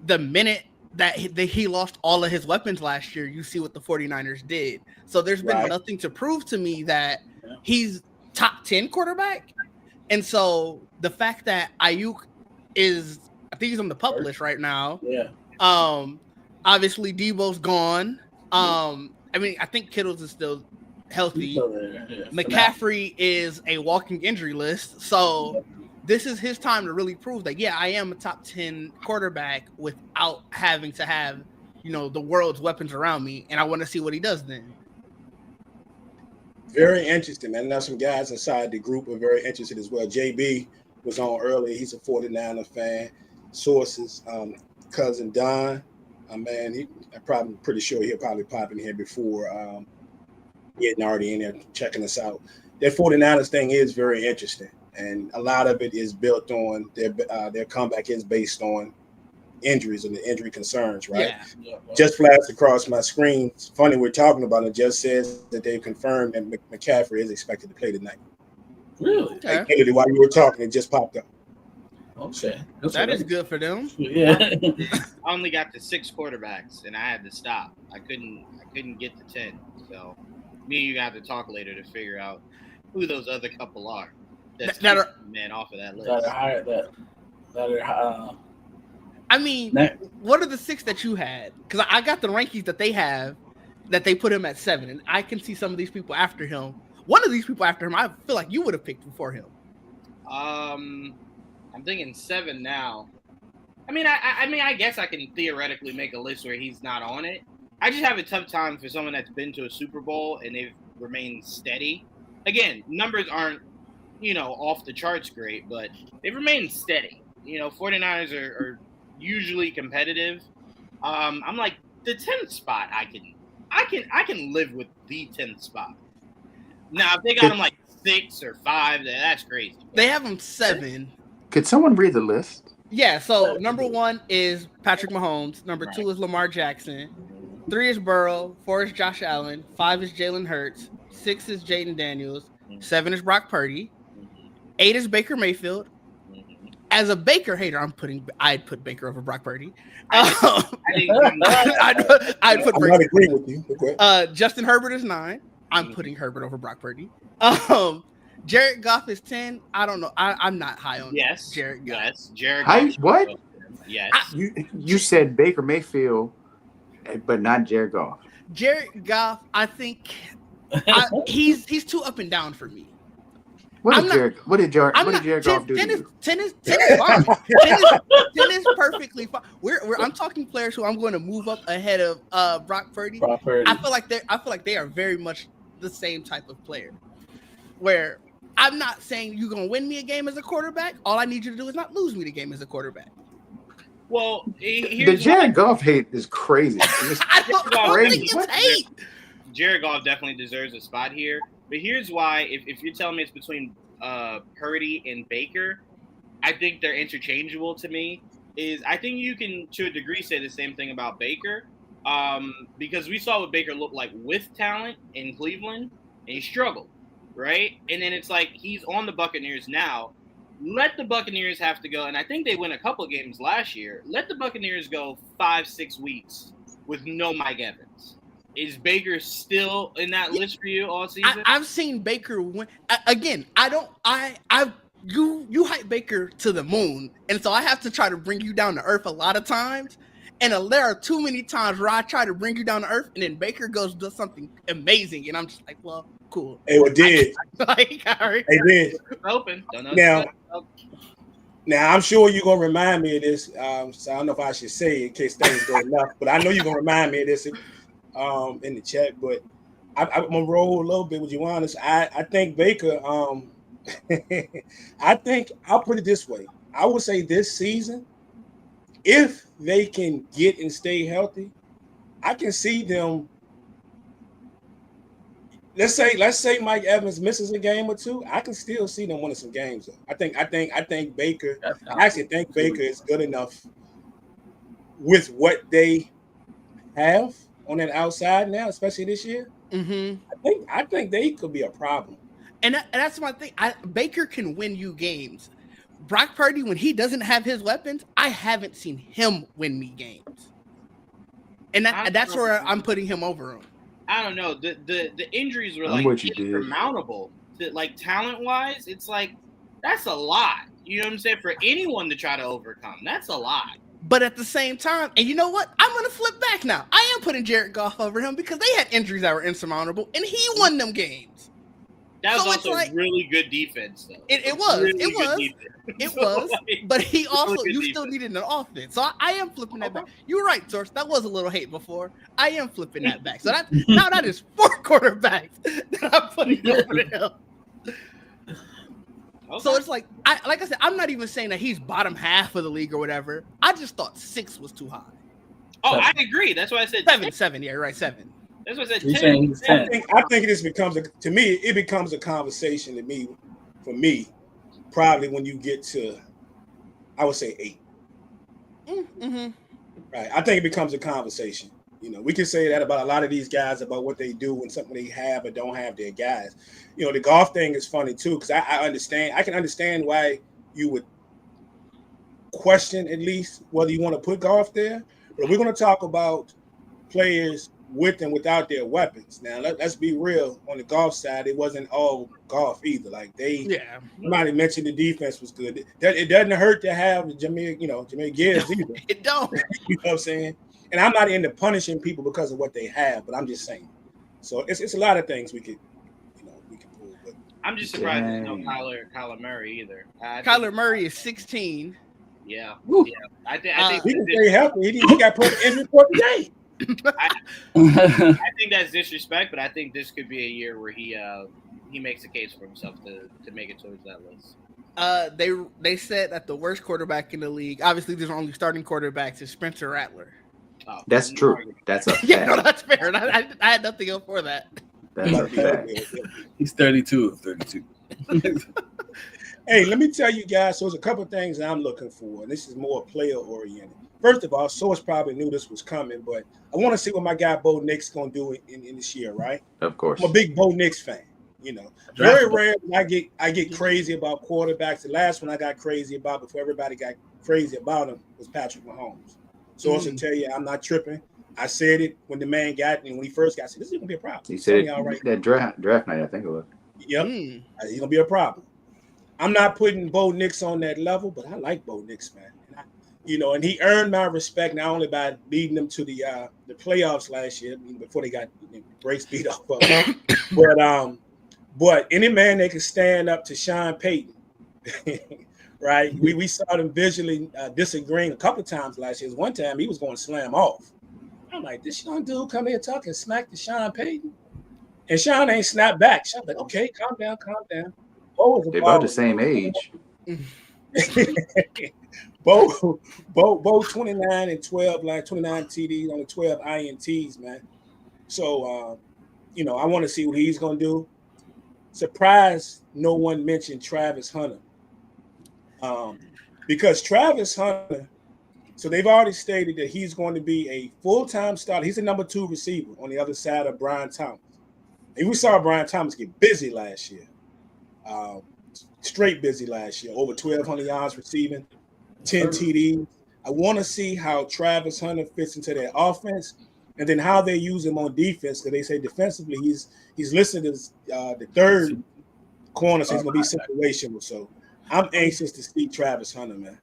the minute that he lost all of his weapons last year, you see what the 49ers did. So there's been nothing to prove to me that he's top 10 quarterback. And so the fact that Ayuk is, I think he's on the pup list right now. Yeah. Obviously Debo's gone. I mean, I think Kittle's is still healthy. McCaffrey is a walking injury list. So this is his time to really prove that, yeah, I am a top 10 quarterback without having to have, the world's weapons around me. And I want to see what he does then. Very interesting, man. I know some guys inside the group are very interested as well. JB was on earlier. He's a 49er fan. Sources, cousin Don, man, I'm probably pretty sure he'll probably pop in here before getting already in there checking us out. That 49ers thing is very interesting. And a lot of it is built on their comeback is based on injuries and the injury concerns, right? Yeah. Just flashed across my screen. It's funny we're talking about it. Just says that they've confirmed that McCaffrey is expected to play tonight. Really? Like, literally, while you were talking, it just popped up. Okay. That is good for them. Yeah. I only got to 6 quarterbacks, and I had to stop. I couldn't get to 10. So me and you got to talk later to figure out who those other couple are. That's man off of that list. I mean, what are the 6 that you had? Because I got the rankings that they have, that they put him at 7, and I can see some of these people after him. One of these people after him, I feel like you would have picked before him. I'm thinking 7 now. I mean, I guess I can theoretically make a list where he's not on it. I just have a tough time for someone that's been to a Super Bowl and they've remained steady. Again, numbers aren't, off the charts great, but they've remained steady. 49ers are usually competitive. I'm like, the 10th spot, I can live with the 10th spot. Now, if they got him like 6 or 5, that's crazy. They have him 7. Could someone read the list? Yeah, so number 1 is Patrick Mahomes. Number 2 is Lamar Jackson. 3 is Burrow. 4 is Josh Allen. 5 is Jalen Hurts. 6 is Jaden Daniels. 7 is Brock Purdy. 8 is Baker Mayfield. As a Baker hater, I'd put Baker over Brock Purdy. I'd put Baker. I agree with you. Okay. Justin Herbert is 9. I'm putting Herbert over Brock Purdy. Jared Goff is 10. I don't know. I'm not high on Jared Goff. Yes, Jared Goff. What? Yes. You said Baker Mayfield, but not Jared Goff. Jared Goff, I think he's too up and down for me. What did Jared Goff do? 10 is fine. 10 is perfectly fine. I'm talking players who I'm going to move up ahead of Brock Purdy. I feel like they are very much the same type of player. Where I'm not saying you're going to win me a game as a quarterback. All I need you to do is not lose me the game as a quarterback. Well, the Jared Goff hate is crazy. I don't think it's hate. Jared Goff definitely deserves a spot here. But here's why, if you're telling me it's between Purdy and Baker, I think they're interchangeable to me. I think you can, to a degree, say the same thing about Baker. Because we saw what Baker looked like with talent in Cleveland, and he struggled, right? And then it's like he's on the Buccaneers now. Let the Buccaneers have to go, and I think they win a couple of games last year. Let the Buccaneers go 5-6 weeks with no Mike Evans. Is Baker still in that list for you all season? I've seen Baker win. Again, you hype Baker to the moon, and so I have to try to bring you down to earth a lot of times. And there are too many times where I try to bring you down to earth, and then Baker does something amazing, and I'm just like, well, cool. Hey, what did? Like, all right. Hey, did. Open. Now, I'm sure you're going to remind me of this. So I don't know if I should say it in case things go enough, but I know you're going to remind me of this in the chat. But I'm going to roll a little bit with you honest. I think Baker, I think I'll put it this way. I would say this season, if they can get and stay healthy, I can see them. Let's say Mike Evans misses a game or two. I can still see them winning some games. Though. I think Baker. I actually think Baker is good enough with what they have on that outside now, especially this year. Mm-hmm. I think they could be a problem. And that's my thing. Baker can win you games. Brock Purdy, when he doesn't have his weapons, I haven't seen him win me games. And that's where I'm putting him over him. I don't know. The injuries were I'm like what you did. insurmountable. Like talent wise, it's like that's a lot. You know what I'm saying? For anyone to try to overcome, that's a lot. But at the same time, and you know what? I'm going to flip back now. I am putting Jared Goff over him because they had injuries that were insurmountable, and he won them games. That was also really good defense, though. It was. But he also, you still needed an offense. So I am flipping that back. You were right, Source. That was a little hate before. I am flipping that back. So now that is 4 quarterbacks that I'm putting over him. Okay. So it's like I said, I'm not even saying that he's bottom half of the league or whatever. I just thought 6 was too high. Oh, 7. I agree. That's why I said 7. Yeah, right, 7. That's what I said. 10. I think this becomes it becomes a conversation for me, probably when you get to, I would say 8. Mm-hmm. Right. I think it becomes a conversation. You know, we can say that about a lot of these guys about what they do and something they have or don't have their guys. You know, the Goff thing is funny too, because I can understand why you would question at least whether you want to put Goff there. But we're going to talk about players with and without their weapons. Now, let's be real. On the Goff side, it wasn't all Goff either. Like somebody mentioned the defense was good. It doesn't hurt to have Jameer Gibbs either. It don't. You know what I'm saying? And I'm not into punishing people because of what they have, but I'm just saying. So it's a lot of things we could pull. But I'm just surprised there's no Kyler Murray either. Kyler Murray is 16. Yeah. Woo. Yeah. I think he can stay healthy. He got put in injury report today. I think that's disrespect, but I think this could be a year where he makes a case for himself to make it towards that list. They said that the worst quarterback in the league, obviously there's only starting quarterbacks, is Spencer Rattler. Oh, that's true. That's a fact. Yeah, no, that's fair. I had nothing else for that. That's a fact. He's 32 of 32. Hey, let me tell you guys, so there's a couple of things I'm looking for, and this is more player-oriented. First of all, Source probably knew this was coming, but I want to see what my guy Bo Nix going to do in this year, right? Of course. I'm a big Bo Nix fan, you know. Very rare when I get crazy about quarterbacks. The last one I got crazy about before everybody got crazy about him was Patrick Mahomes. Source will tell you I'm not tripping. I said it when the man got me, when he first got, I said, this is going to be a problem. He said that draft night, I think it was. Yep. He's going to be a problem. I'm not putting Bo Nix on that level, but I like Bo Nix, man. And he earned my respect not only by leading them to the playoffs last year before they got breaks beat off of them. But any man that can stand up to Sean Payton, right? We saw them visually disagreeing a couple of times last year. One time he was going to slam off. I'm like, this young dude come here talking smack to Sean Payton, and Sean ain't snapped back. Sean's like, okay, calm down. They're about the same age. Bo 29 and 12, like 29 TDs, only 12 INTs, man. So, I want to see what he's going to do. Surprised no one mentioned Travis Hunter. Because Travis Hunter, so they've already stated that he's going to be a full-time starter. He's a number 2 receiver on the other side of Brian Thomas. And we saw Brian Thomas get busy last year. Straight busy last year, over 1,200 yards receiving, 10 TDs. I want to see how Travis Hunter fits into their offense, and then how they use him on defense. Because they say defensively, he's listed as the third corner, so he's going to be situational. So I'm anxious to see Travis Hunter, man.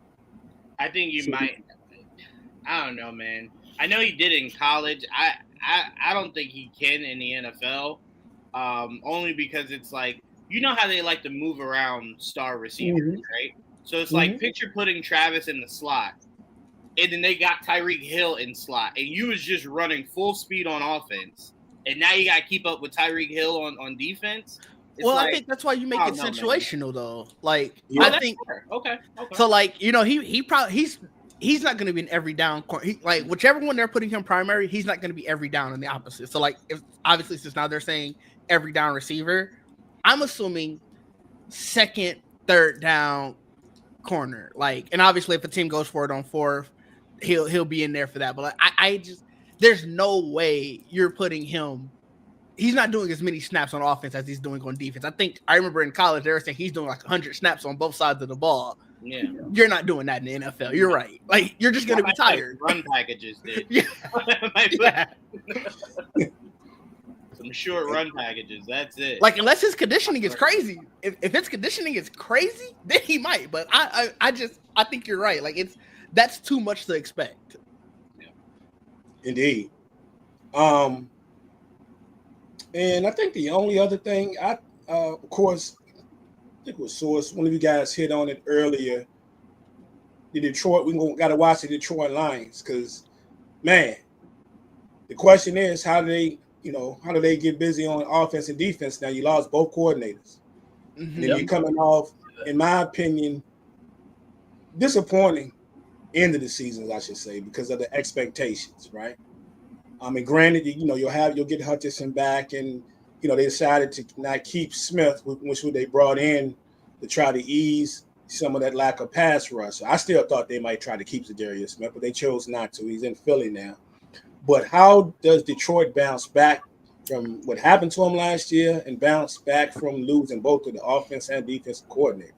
I think you might. I don't know, man. I know he did in college. I don't think he can in the NFL, only because it's like, you know how they like to move around star receivers, right? So it's like, picture putting Travis in the slot, and then they got Tyreek Hill in slot, and you was just running full speed on offense, and now you got to keep up with Tyreek Hill on defense. Well, I think that's why you make it situational, though. Like, I think okay. So, like, he's not going to be in every down. Like, whichever one they're putting him primary, he's not going to be every down in the opposite. So, like, obviously since now they're saying every down receiver, I'm assuming second, third down and obviously if a team goes for it on fourth, he'll be in there for that. But like, I just, there's no way you're putting him. He's not doing as many snaps on offense as he's doing on defense. I remember in college, they were saying he's doing like 100 snaps on both sides of the ball. Yeah. You're not doing that in the NFL. You're right. Like, you're just going to be tired. Run packages did. Yeah. Yeah. Some short run packages. That's it. Like, unless his conditioning is crazy. If his conditioning is crazy, then he might. But I think you're right. Like, that's too much to expect. Yeah. Indeed. And I think the only other thing, of course, I think it was Source. One of you guys hit on it earlier. The Detroit, got to watch the Detroit Lions because, man, the question is how do they get busy on offense and defense? Now you lost both coordinators, and then you're coming off, in my opinion, disappointing end of the season, I should say, because of the expectations, right? I mean, granted, you'll get Hutchinson back, and they decided to not keep Smith, which they brought in to try to ease some of that lack of pass rush. I still thought they might try to keep Zadarius Smith, but they chose not to. He's in Philly now. But how does Detroit bounce back from what happened to him last year and bounce back from losing both of the offense and defensive coordinator?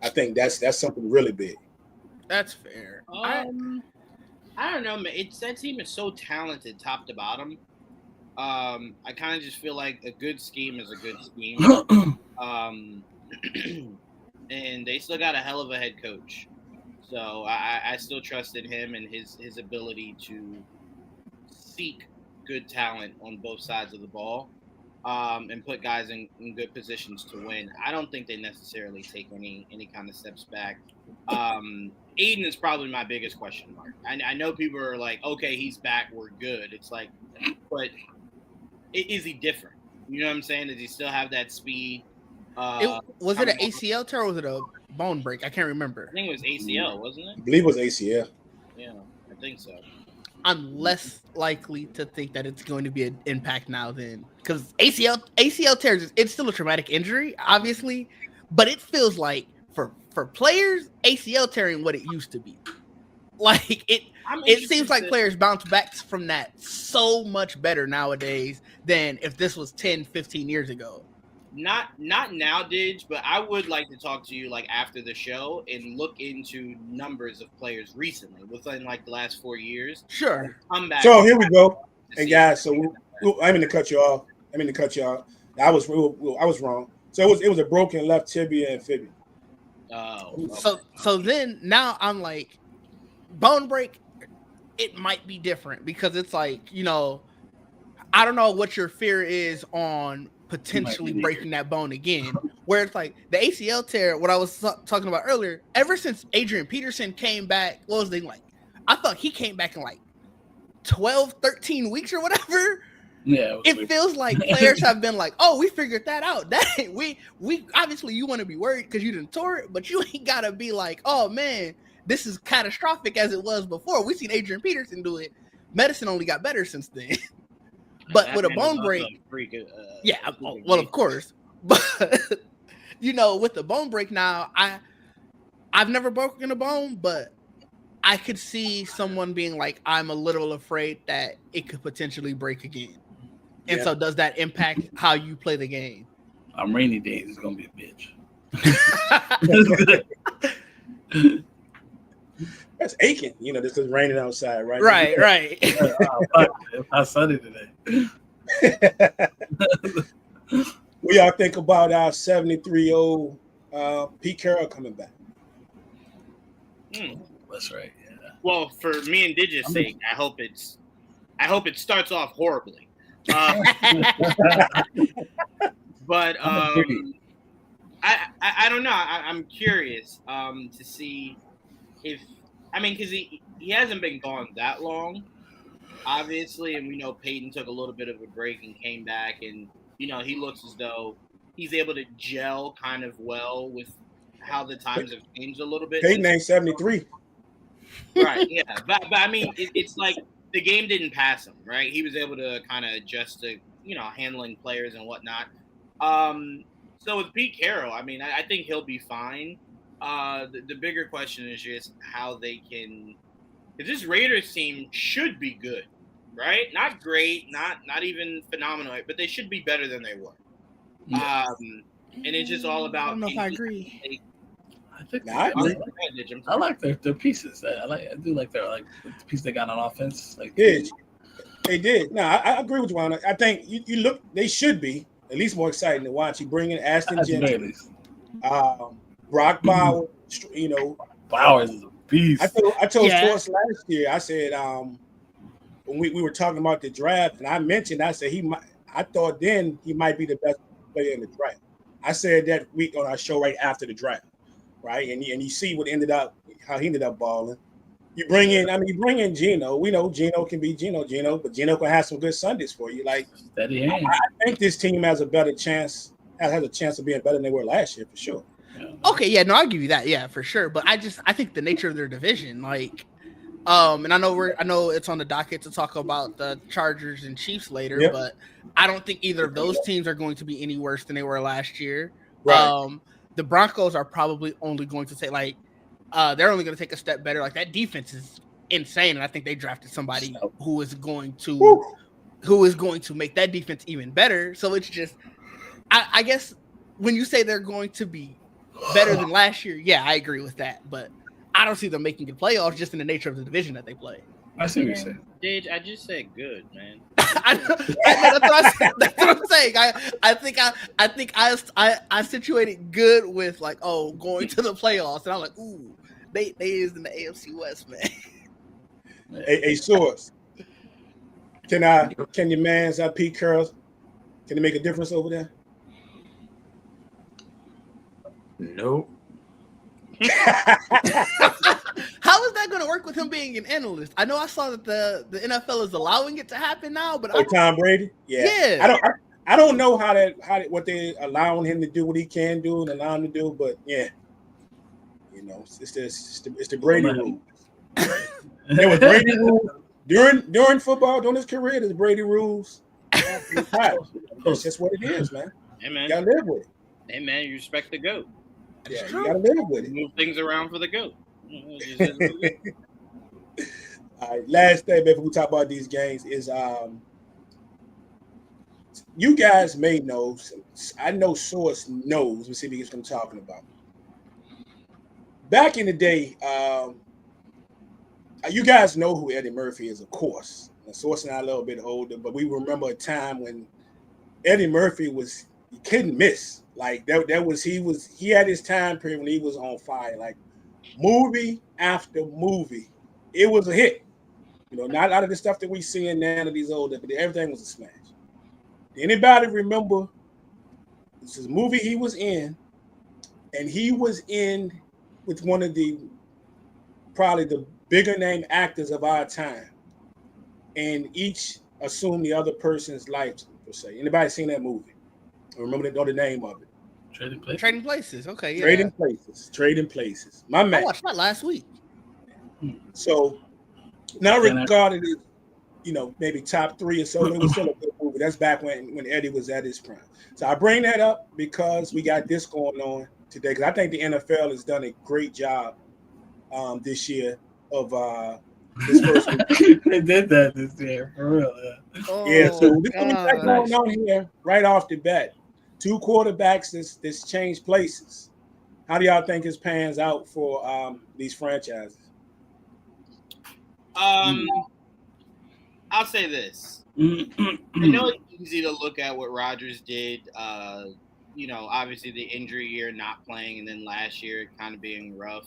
I think that's something really big. That's fair. I don't know, man. That team is so talented, top to bottom. I kind of just feel like a good scheme is a good scheme. And they still got a hell of a head coach. So I still trust in him and his ability to seek good talent on both sides of the ball, and put guys in good positions to win. I don't think they necessarily take any kind of steps back. Aiden is probably my biggest question mark. I know people are like, okay, he's back, we're good. It's like, but is he different? You know what I'm saying? Does he still have that speed? Was it an ACL tear or was it a bone break? I can't remember. I think it was ACL, wasn't it? I believe it was ACL. Yeah, I think so. I'm less likely to think that it's going to be an impact now than because ACL tears, it's still a traumatic injury, obviously, but it feels like for players, ACL tearing what it used to be. Like it seems like players bounce back from that so much better nowadays than if this was 10, 15 years ago. Not now, Didge, but I would like to talk to you like after the show and look into numbers of players recently within like the last 4 years. Sure. Come back. So here we go. And guys, so I mean to cut you off. I was wrong. So it was a broken left tibia and fibula. Oh. Okay. So then now I'm like, bone break, it might be different because it's like, I don't know what your fear is on potentially breaking that bone again, where it's like the ACL tear, what I was talking about earlier, ever since Adrian Peterson came back, what was they like? I thought he came back in like 12, 13 weeks or whatever. Yeah. It feels like players have been like, oh, we figured that out. That we obviously you want to be worried because you didn't tore it, but you ain't gotta be like, oh man, this is catastrophic as it was before. We've seen Adrian Peterson do it. Medicine only got better since then. But with a bone break, well, of course. But with the bone break now, I've never broken a bone, but I could see someone being like, I'm a little afraid that it could potentially break again. And so does that impact how you play the game? On rainy days, it's gonna be a bitch. That's aching, this is raining outside, right? Right. It's not sunny today. What y'all think about our 73-year-old Pete Carroll coming back? That's right. Yeah. Well, for me and Digit's sake, I hope it starts off horribly. But I don't know. I'm curious to see if because he hasn't been gone that long, obviously, and we know Peyton took a little bit of a break and came back, and he looks as though he's able to gel kind of well with how the times have changed a little bit. Peyton ain't 73. Right, yeah. But I mean, it's like the game didn't pass him, right? He was able to kind of adjust to, handling players and whatnot. So with Pete Carroll, I mean, I think he'll be fine. The bigger question is just how they can Because this Raiders team should be good, right? Not great, not even phenomenal, but they should be better than they were. Yeah. And it's just all about. I don't know if I agree. I think I I like their pieces. I do like their the piece they got on offense. Like they did. No, I agree with you on it. I think you look. They should be at least more exciting to watch. You bring in Ashton Gentry, Brock Bowers. You know, Bowers is a beast. I told Sports last year. I said when we were talking about the draft, and I mentioned I said I thought then he might be the best player in the draft. I said that week on our show right after the draft, right? And you see how he ended up balling. You bring in Geno. We know Geno can be Geno, but Geno can have some good Sundays for you. Like steady hand. I think this team has a better chance, has a chance of being better than they were last year for sure. Okay, yeah, no, I'll give you that, yeah, for sure. But I think the nature of their division, like, and I know it's on the docket to talk about the Chargers and Chiefs later, but I don't think either of those teams are going to be any worse than they were last year. Right. The Broncos are probably only going to take they're only going to take a step better. Like that defense is insane, and I think they drafted somebody who is going to make that defense even better. So it's just, I guess when you say they're going to be better than last year, yeah, I agree with that. But I don't see them making the playoffs just in the nature of the division that they play. I see what you're saying. Did I just said good, man? That's what I'm saying. I think I situated good with like, going to the playoffs, and I'm like, ooh, they is in the AFC West, man. A source. Can your man's Pete Carroll, can he make a difference over there? Nope. How is that going to work with him being an analyst? I know I saw that the NFL is allowing it to happen now, but Tom Brady, yeah. I don't know what they allowing him to do, what he can do, and allow him to do, but yeah, you know, it's the Brady rule. There was Brady rules during football, during his career. There's Brady rules. That's just what it is, man. Hey, man, you gotta live with it. Hey, man, you respect the GOAT. Yeah, you gotta live with it. Move things around for the GOAT. All right, last thing before we talk about these games is you guys may know. I know Source knows. Let's see if he gets what I'm talking about. Back in the day, you guys know who Eddie Murphy is, of course. Source and I are a little bit older, but we remember a time when Eddie Murphy he couldn't miss. Like he had his time period when he was on fire. Like movie after movie, it was a hit. You know, not a lot of the stuff that we see in now of these older, but everything was a smash. Anybody remember this is a movie he was in, and he was in with one of probably the bigger name actors of our time, and each assumed the other person's life, per se. Anybody seen that movie? I remember the name of it. Trading Places. Okay, yeah. Trading Places. My man. I watched that last week. So, not regarded as, maybe top 3 or so, it was still a good movie. That's back when Eddie was at his prime. So I bring that up because we got this going on today. Because I think the NFL has done a great job this year of this first week. They did that this year, for real. Yeah. So this is what's going on here right off the bat. 2 quarterbacks that's changed places. How do y'all think it pans out for these franchises? I'll say this. I know it's easy to look at what Rodgers did. Obviously the injury year, not playing, and then last year kind of being rough.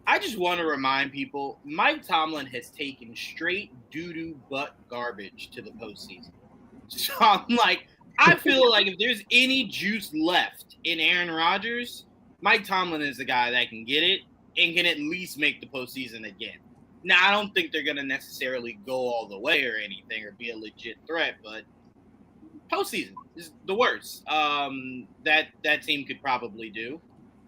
I just want to remind people, Mike Tomlin has taken straight doo-doo butt garbage to the postseason. So I'm like, I feel like if there's any juice left in Aaron Rodgers, Mike Tomlin is the guy that can get it and can at least make the postseason again. Now, I don't think they're going to necessarily go all the way or anything or be a legit threat, but postseason is the worst that team could probably do.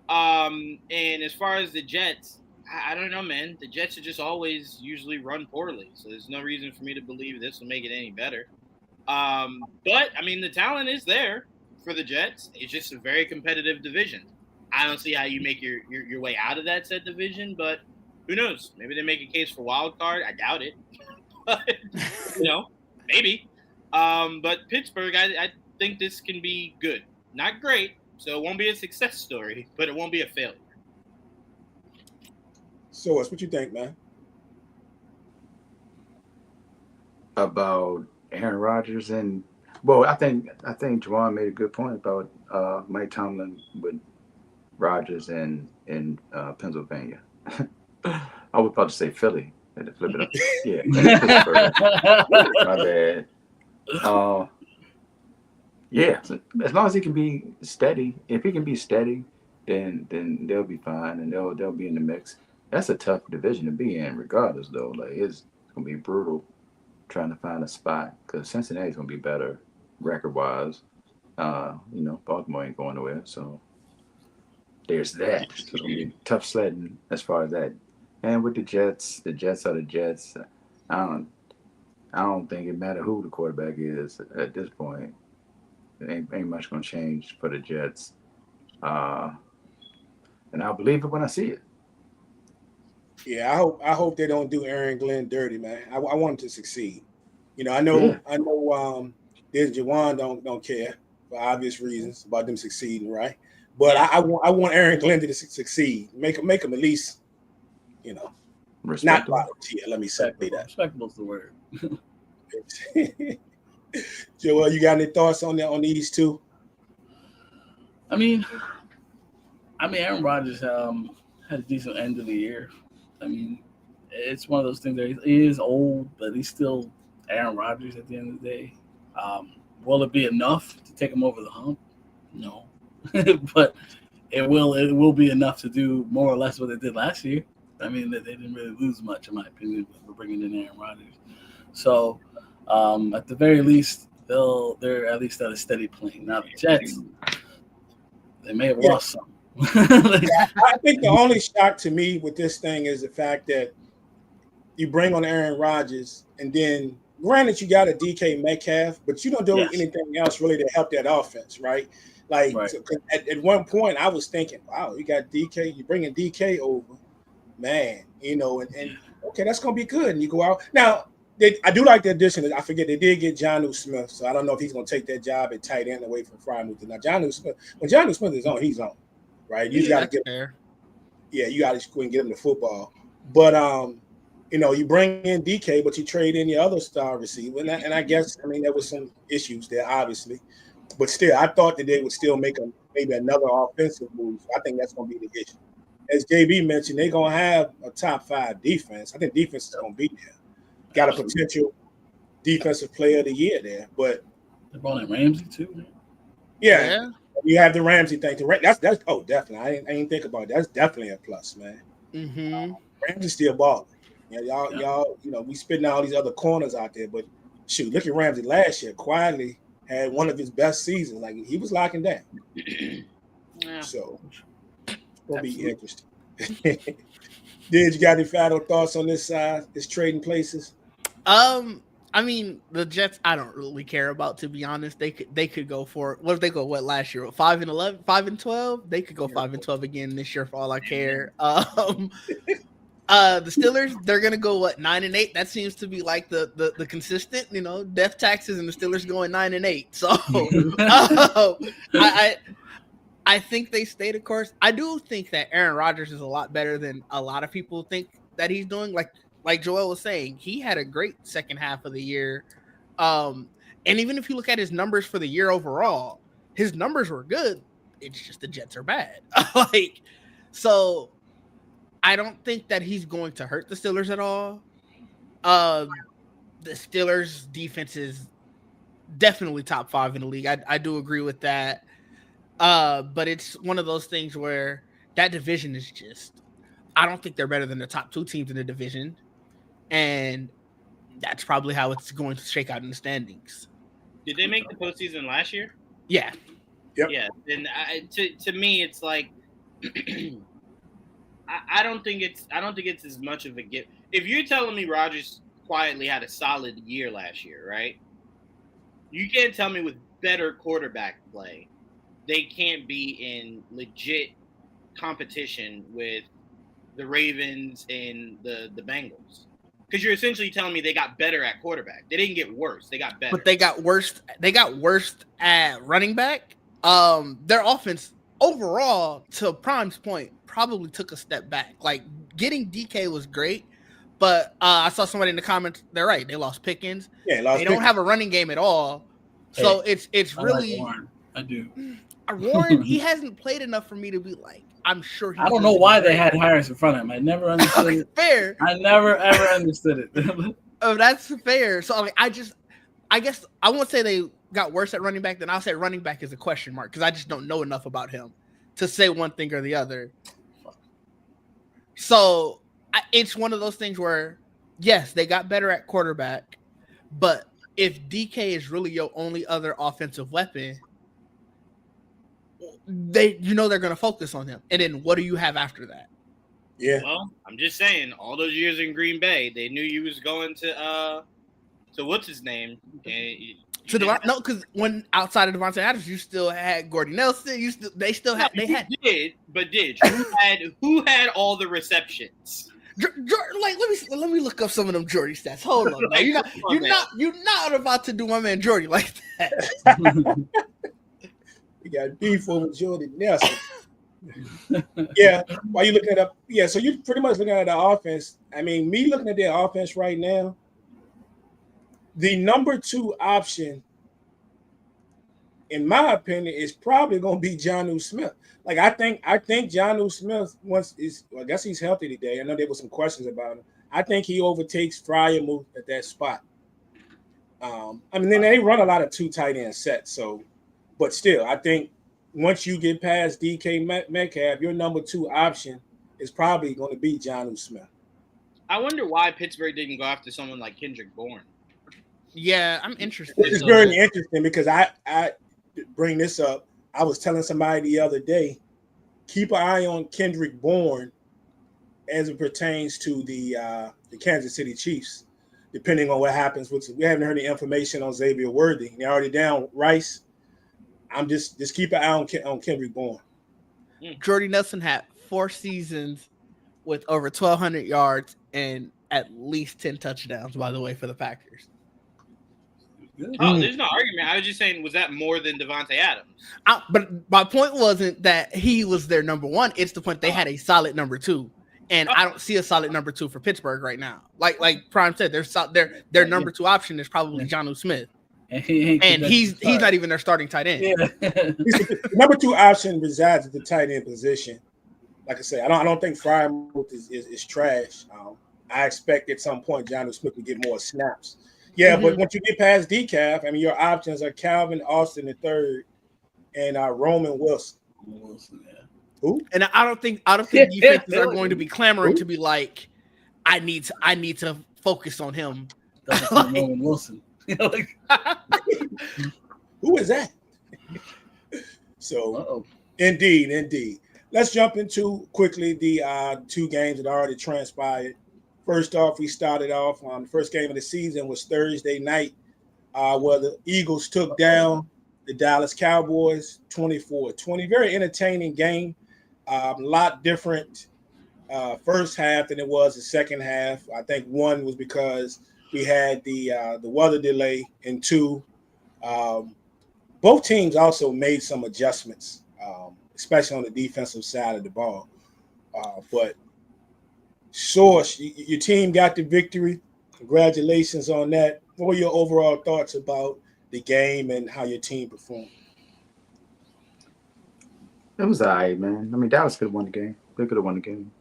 And as far as the Jets, I don't know, man. The Jets are just always usually run poorly, so there's no reason for me to believe this will make it any better. But, I mean, the talent is there for the Jets. It's just a very competitive division. I don't see how you make your way out of that said division, but Who knows? Maybe they make a case for wild card. I doubt it. But, maybe. But Pittsburgh, I think this can be good. Not great, so it won't be a success story, but it won't be a failure. So, what you think, man? About Aaron Rodgers I think Juwan made a good point about Mike Tomlin with Rodgers in Pennsylvania. I was about to say Philly. I had to flip it up. Yeah, Pittsburgh. My bad. Yeah, as long as he can be steady. If he can be steady, then they'll be fine and they'll be in the mix. That's a tough division to be in, regardless. Though, like it's gonna be brutal trying to find a spot because Cincinnati's gonna be better record-wise. Baltimore ain't going nowhere, so there's that. So it's gonna be tough sledding as far as that. And with the Jets are the Jets. I don't think it matters who the quarterback is at this point. It ain't much gonna change for the Jets. And I'll believe it when I see it. Yeah, I hope they don't do Aaron Glenn dirty, man. I want him to succeed. I know there's Juwan don't care for obvious reasons about them succeeding, right? But I want Aaron Glenn to succeed. Make him at least, not volunteer. Let me say that. Respectable is the word. Joel, you got any thoughts on these two? I mean, Aaron Rodgers had a decent end of the year. I mean, it's one of those things that he is old, but he's still Aaron Rodgers at the end of the day. Will it be enough to take him over the hump? No, but it will be enough to do more or less what they did last year. I mean, they didn't really lose much, in my opinion, for bringing in Aaron Rodgers. So, at the very least, they're at least at a steady plane. Now the Jets, they may have lost some. I think the only shock to me with this thing is the fact that you bring on Aaron Rodgers, and then granted you got a DK Metcalf, but you don't do anything else really to help that offense, right? Like right. So, at one point I was thinking, wow, you got DK, you bringing DK over, man, and okay, that's gonna be good. And you go out now. I do like the addition. I forget they did get Jonnu Smith, so I don't know if he's going to take that job at tight end away from Freiermuth. Now Jonnu Smith, when Jonnu Smith is on, he's on, right? You got to get there. Yeah, you got to go and get him the football. But you bring in DK, but you trade in your other star receiver, and I guess there was some issues there, obviously, but still, I thought that they would still make maybe another offensive move. I think that's going to be the issue. As JB mentioned, they're going to have a top 5 defense. I think defense is going to be there. Got a potential defensive player of the year there, but they're brought in Ramsey too. Man. Yeah, you have the Ramsey thing. That's definitely. I didn't think about it. That's definitely a plus, man. Mm-hmm. Ramsey's still balling. Y'all, we spitting all these other corners out there, but shoot, look at Ramsey last year. Quietly had one of his best seasons. Like he was locking down. So it'll be interesting. Did you got any final thoughts on this trading places? The Jets, I don't really care about, to be honest. They could go for what if they go last year? 5-11, 5-12? They could go 5-12 again this year for all I care. The Steelers, they're gonna go 9-8. That seems to be like the consistent, death taxes, and the Steelers going 9-8. So I think they stay the course. I do think that Aaron Rodgers is a lot better than a lot of people think that he's doing. Like Joel was saying, he had a great second half of the year. And even if you look at his numbers for the year overall, his numbers were good. It's just the Jets are bad. So I don't think that he's going to hurt the Steelers at all. The Steelers defense is definitely top 5 in the league. I do agree with that. But it's one of those things where that division is just, I don't think they're better than the top 2 teams in the division. And that's probably how it's going to shake out in the standings. Did they make the postseason last year? Yeah. Yep. Yeah. And to me, it's like, I don't think it's as much of a gift. If you're telling me Rodgers quietly had a solid year last year, right? You can't tell me with better quarterback play they can't be in legit competition with the Ravens and the Bengals? Because you're essentially telling me they got better at quarterback. They didn't get worse. They got better. But they got worse. They got worse at running back. Their offense overall, to Prime's point, probably took a step back. Like getting DK was great, but I saw somebody in the comments. They're right. They lost Pickens. Yeah, they don't have a running game at all. So it's really. Like Warren. I do. Warren, he hasn't played enough for me to be like, I'm sure. I don't know why they had Harris in front of him. I never understood it. Fair. I never ever understood it. Oh, that's fair. So I mean, I guess I won't say they got worse at running back. Then I'll say running back is a question mark because I just don't know enough about him to say one thing or the other. So it's one of those things where, yes, they got better at quarterback, but if DK is really your only other offensive weapon, they're going to focus on him. And then what do you have after that? Yeah. Well, I'm just saying, all those years in Green Bay, they knew you was going to what's his name? No, because when outside of Devontae Adams, you still had Gordy Nelson. They did. Who had all the receptions? Like let me look up some of them Jordy stats. Hold on, man. You're not about to do my man Jordy like that. You got beef over Jordy Nelson. Yeah, while you looking it up, yeah. So you're pretty much looking at the offense. I mean, me looking at their offense right now, the number 2 option, in my opinion, is probably going to be Jonnu Smith. Like I think Jonnu Smith I guess he's healthy today. I know there were some questions about him. I think he overtakes Freiermuth at that spot. I mean, then they run a lot of 2 tight end sets. So, but still, I think once you get past DK Metcalf, your number 2 option is probably going to be Jonnu Smith. I wonder why Pittsburgh didn't go after someone like Kendrick Bourne. Yeah, I'm interested. This is very interesting because I bring this up. I was telling somebody the other day, keep an eye on Kendrick Bourne as it pertains to the Kansas City Chiefs, depending on what happens. We haven't heard any information on Xavier Worthy. They're already down Rice. I'm just keep an eye on Kendrick Bourne. Jordy Nelson had 4 seasons with over 1,200 yards and at least 10 touchdowns, by the way, for the Packers. Oh, there's no argument. I was just saying, was that more than Devontae Adams? But my point wasn't that he was their number 1. It's the point they had a solid number 2. And I don't see a solid number 2 for Pittsburgh right now. Like Prime said, their number 2 option is probably Jonnu Smith. And he's not even their starting tight end. Yeah. The number 2 option resides at the tight end position. Like I said, I don't think Freiermuth is trash. I expect at some point Jonnu Smith would get more snaps. Yeah, but once you get past decaf, I mean, your options are Calvin Austin III and Roman Wilson. Who? And I don't think defenses are going to be clamoring to be like, I need to focus on him. Roman Wilson. Who is that? So, indeed. Let's jump into quickly the 2 games that already transpired. First off, we started off on the first game of the season was Thursday night, where the Eagles took down the Dallas Cowboys 24-20. Very entertaining game. A lot different first half than it was the second half. I think one was because we had the weather delay, and 2, both teams also made some adjustments, especially on the defensive side of the ball. But Source, your team got the victory. Congratulations on that. What were your overall thoughts about the game and how your team performed? It was all right, man. I mean, Dallas could have won the game. They could have won the game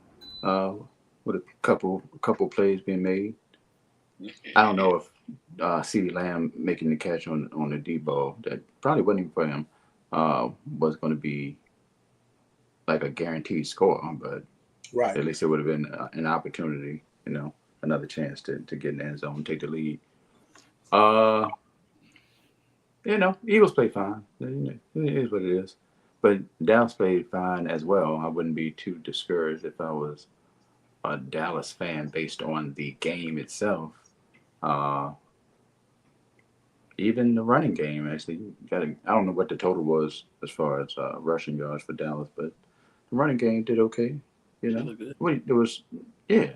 with a couple plays being made. I don't know if CeeDee Lamb making the catch on the deep ball that probably wasn't even for him was going to be like a guaranteed score, but right. At least it would have been an opportunity, another chance to get in the end zone, take the lead. Eagles played fine. It is what it is. But Dallas played fine as well. I wouldn't be too discouraged if I was a Dallas fan based on the game itself. Even the running game, actually, I don't know what the total was as far as rushing yards for Dallas, but the running game did okay. You know, there was, yeah.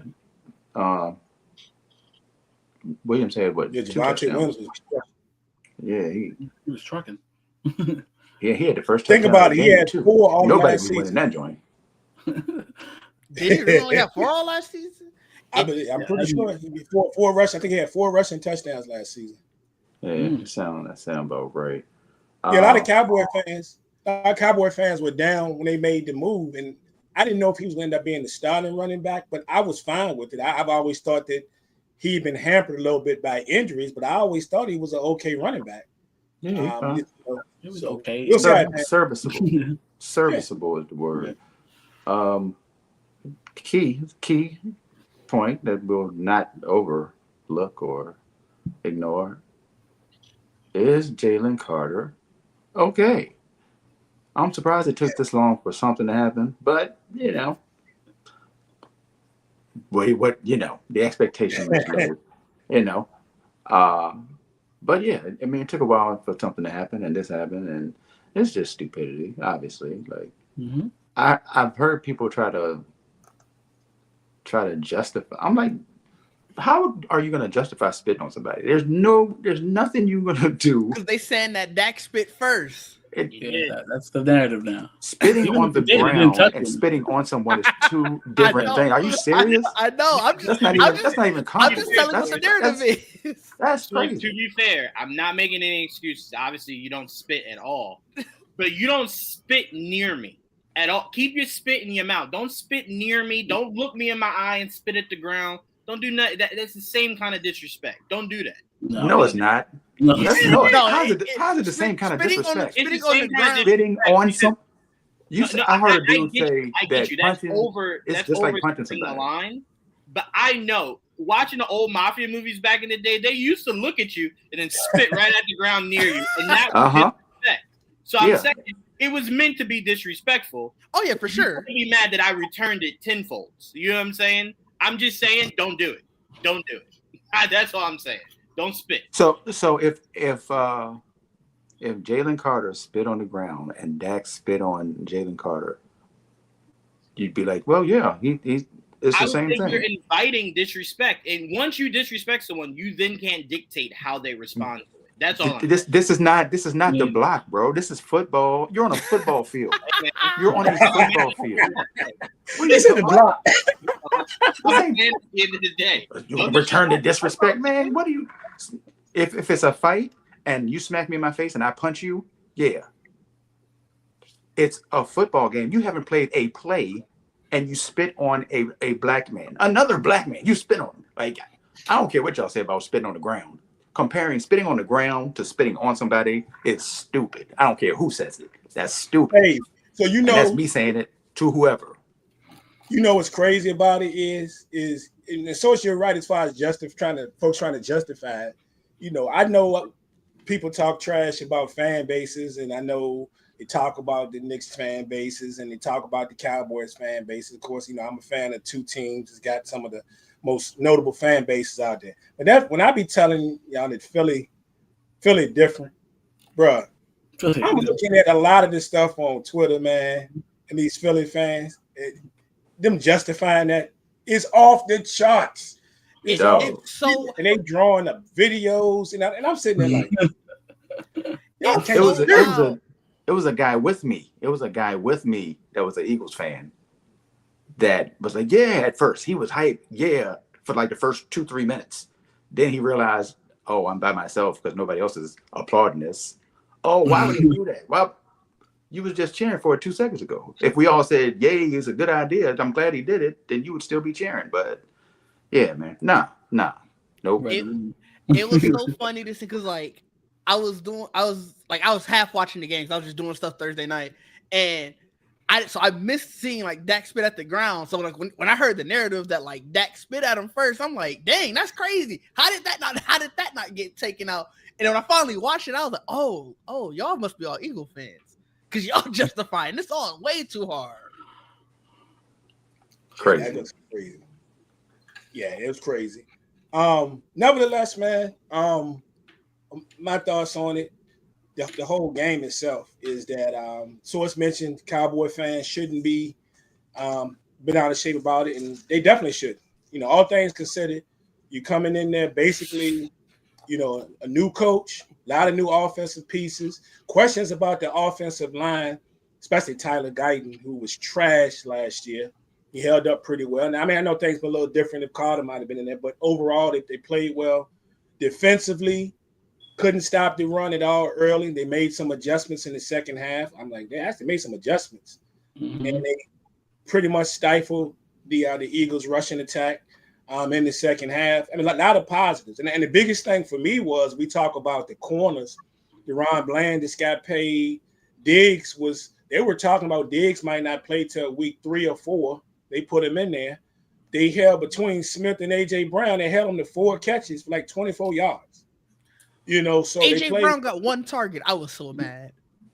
Williams had what? Yeah, 2 Javonte Williams touchdowns. was. Yeah, he was trucking. Yeah, he had the first Think touchdown about of it. the He game had too. 4 all Nobody last was winning season. that joint. Did he really only have 4 all last season? I'm pretty sure he had 4 rushing. I think he had 4 rushing touchdowns last season. Yeah, that sound about right. Yeah, a lot of Cowboy fans were down when they made the move, and I didn't know if he was going to end up being the starting running back, but I was fine with it. I've always thought that he'd been hampered a little bit by injuries, but I always thought he was an okay running back. Yeah, it was okay. Serviceable. Serviceable is the word. Key point that we'll not overlook or ignore is Jalen Carter. Okay. I'm surprised it took this long for something to happen, but you know, the expectation was low, you know. But yeah, I mean, it took a while for something to happen, and this happened, and it's just stupidity, obviously. Like I've heard people try to justify. I'm like, how are you going to justify spitting on somebody? There's nothing you're going to do. Because they saying that Dak spit first. That's the narrative now. Spitting on the ground and spitting on someone is 2 different things. Are you serious? I know. That's not even common. I'm just telling you what the narrative is. That's crazy. To be fair, I'm not making any excuses. Obviously, you don't spit at all, but you don't spit near me at all. Keep your spit in your mouth. Don't spit near me. Don't look me in my eye and spit at the ground. Don't do nothing. That's the same kind of disrespect. Don't do that. No, it's not. No. How's it the same kind of disrespect? Spitting on some. I heard a dude say that punching is just like punching somebody. The line, but I know watching the old mafia movies back in the day, they used to look at you and then spit right at the ground near you, and that was disrespect. So I'm saying it was meant to be disrespectful. Oh yeah, for sure. Be mad that I returned it tenfold. You know what I'm saying? I'm just saying, don't do it. Don't do it. That's all I'm saying. Don't spit. So if Jalen Carter spit on the ground and Dak spit on Jalen Carter, you'd be like, well, yeah, it's the same thing. You're inviting disrespect, and once you disrespect someone, you then can't dictate how they respond to it. That's all. This is not the block, bro. This is football. You're on a football field. You're on a football field. This is the block. At the end of the day, you return the disrespect, man. What do you? If it's a fight and you smack me in my face and I punch you, yeah, it's a football game. You haven't played a play, and you spit on a black man, another black man. You spit on him. Like, I don't care what y'all say about spitting on the ground. Comparing spitting on the ground to spitting on somebody is stupid. I don't care who says it. That's stupid. Hey, so and that's me saying it to whoever. You know what's crazy about it is and so you're right as far as folks trying to justify it. You know, I know people talk trash about fan bases, and I know they talk about the Knicks fan bases and they talk about the Cowboys fan bases. Of course, you know, I'm a fan of 2 teams that's got some of the most notable fan bases out there. But that when I be telling y'all that Philly different, bruh. I'm looking at a lot of this stuff on Twitter, man, and these Philly fans, them justifying that is off the charts. It's so, and they drawing up videos, and I'm sitting there like, it was a guy with me. It was a guy with me that was an Eagles fan that was like, yeah, at first he was hyped, yeah, for like the first 2-3 minutes. Then he realized, oh, I'm by myself because nobody else is applauding this. Oh, why would you do that? Well, you was just cheering for it 2 seconds ago. If we all said, yay, it's a good idea, I'm glad he did it, then you would still be cheering. But yeah, man, nah, nope. It was so funny to see because like I was half watching the games. I was just doing stuff Thursday night, and I missed seeing like Dak spit at the ground. So like when I heard the narrative that like Dak spit at him first, I'm like, dang, that's crazy. How did that not get taken out? And when I finally watched it, I was like, oh, y'all must be all Eagle fans because y'all justifying this all way too hard. Crazy. That was crazy. Yeah, it was crazy. Nevertheless, man, my thoughts on it. The whole game itself is that so it's mentioned Cowboy fans shouldn't be been out of shape about it, and they definitely should. All things considered, you coming in there basically, a new coach, a lot of new offensive pieces, questions about the offensive line, especially Tyler Guyton, who was trash last year. He held up pretty well. Now, I know things been a little different if Carter might have been in there, but overall, they played well. Defensively, couldn't stop the run at all early. They made some adjustments in the second half. I'm like, they actually made some adjustments. And they pretty much stifled the Eagles' rushing attack in the second half. A lot of positives. And the biggest thing for me was we talk about the corners. Deron Bland just got paid. They were talking about Diggs might not play till week 3 or 4. They put him in there. They held between Smith and A.J. Brown. They held him to 4 catches for like 24 yards. So A.J. Brown got 1 target. I was so mad.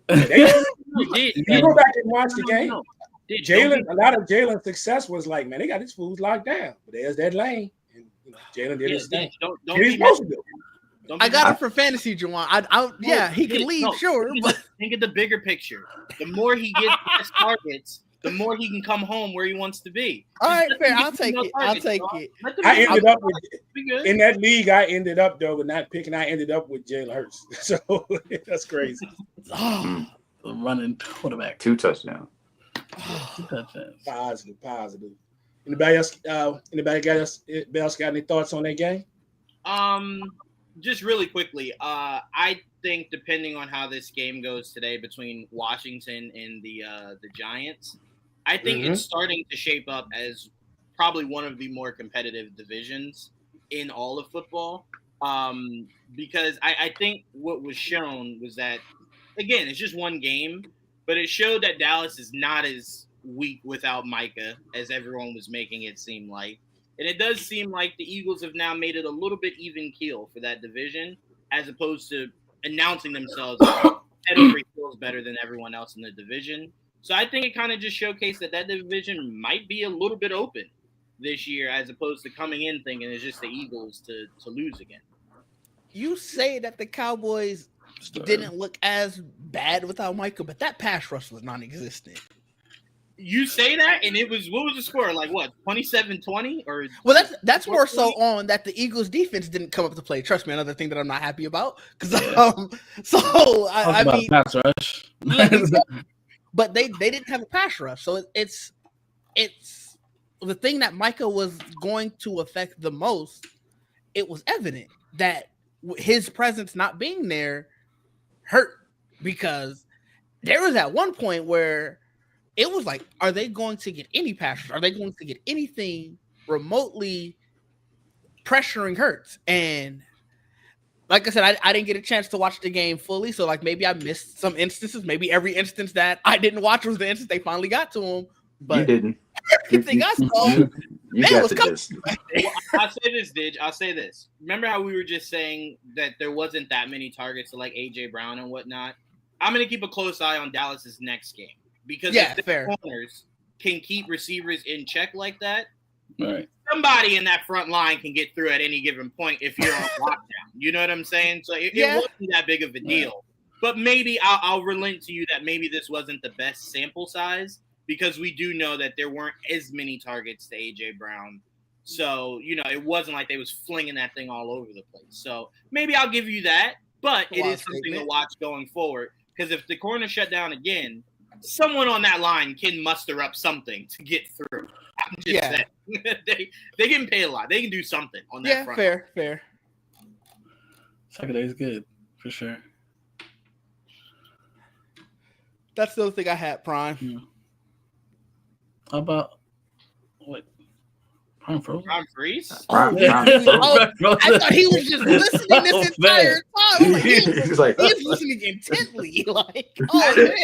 You go back and watch the game. A lot of Jalen's success was like, man, they got his fools locked down. But there's that lane. And Jalen did his thing. I got it for fantasy, Juwan. He can leave, sure. But think of the bigger picture. The more he gets less targets, the more he can come home where he wants to be. All right, fair. I'll take it. I ended up in that league. I ended up with not picking. I ended up with Jalen Hurts. So that's crazy. Running quarterback, 2 touchdowns. 2 touchdowns. Positive. Anybody else got any thoughts on that game? Just really quickly, I think depending on how this game goes today between Washington and the Giants, I think it's starting to shape up as probably one of the more competitive divisions in all of football. Because I think what was shown was that, again, it's just one game, but it showed that Dallas is not as weak without Micah as everyone was making it seem like. And it does seem like the Eagles have now made it a little bit even keel for that division, as opposed to announcing themselves head over heels better than everyone else in the division. So I think it kind of just showcased that division might be a little bit open this year, as opposed to coming in thinking it's just the Eagles to lose again. You say that the Cowboys didn't look as bad without Micah, but that pass rush was non-existent. You say that, and it was, what was the score? Like what, 27-20? Or well, that's more so on that the Eagles defense didn't come up to play. Trust me, another thing that I'm not happy about. Because I mean, pass rush. But they didn't have a pass rush, so it's the thing that Micah was going to affect the most. It was evident that his presence not being there hurt, because there was at one point where it was like, are they going to get any passes? Are they going to get anything remotely pressuring Hurts? And like I said, I didn't get a chance to watch the game fully, so like maybe I missed some instances. Maybe every instance that I didn't watch was the instance they finally got to him. But you didn't. Everything I saw, you got to this. I'll say this, Didge. I'll say this. Remember how we were just saying that there wasn't that many targets to like A.J. Brown and whatnot? I'm going to keep a close eye on Dallas's next game. Because if the corners can keep receivers in check like that, right, somebody in that front line can get through at any given point if you're on lockdown. You know what I'm saying? So it wasn't that big of a deal. Right. But maybe I'll relent to you that maybe this wasn't the best sample size, because we do know that there weren't as many targets to A.J. Brown. So, it wasn't like they was flinging that thing all over the place. So maybe I'll give you that, but it is something to watch going forward, because if the corner shut down again, someone on that line can muster up something to get through. I'm just saying. they getting paid a lot. They can do something on that front. Yeah, fair. Second day is good, for sure. That's the other thing I had, Prime. Yeah. How about what? Prime frozen? Prime freeze? Prime I thought he was just listening this entire time. Like, he's listening intently. Like, oh man.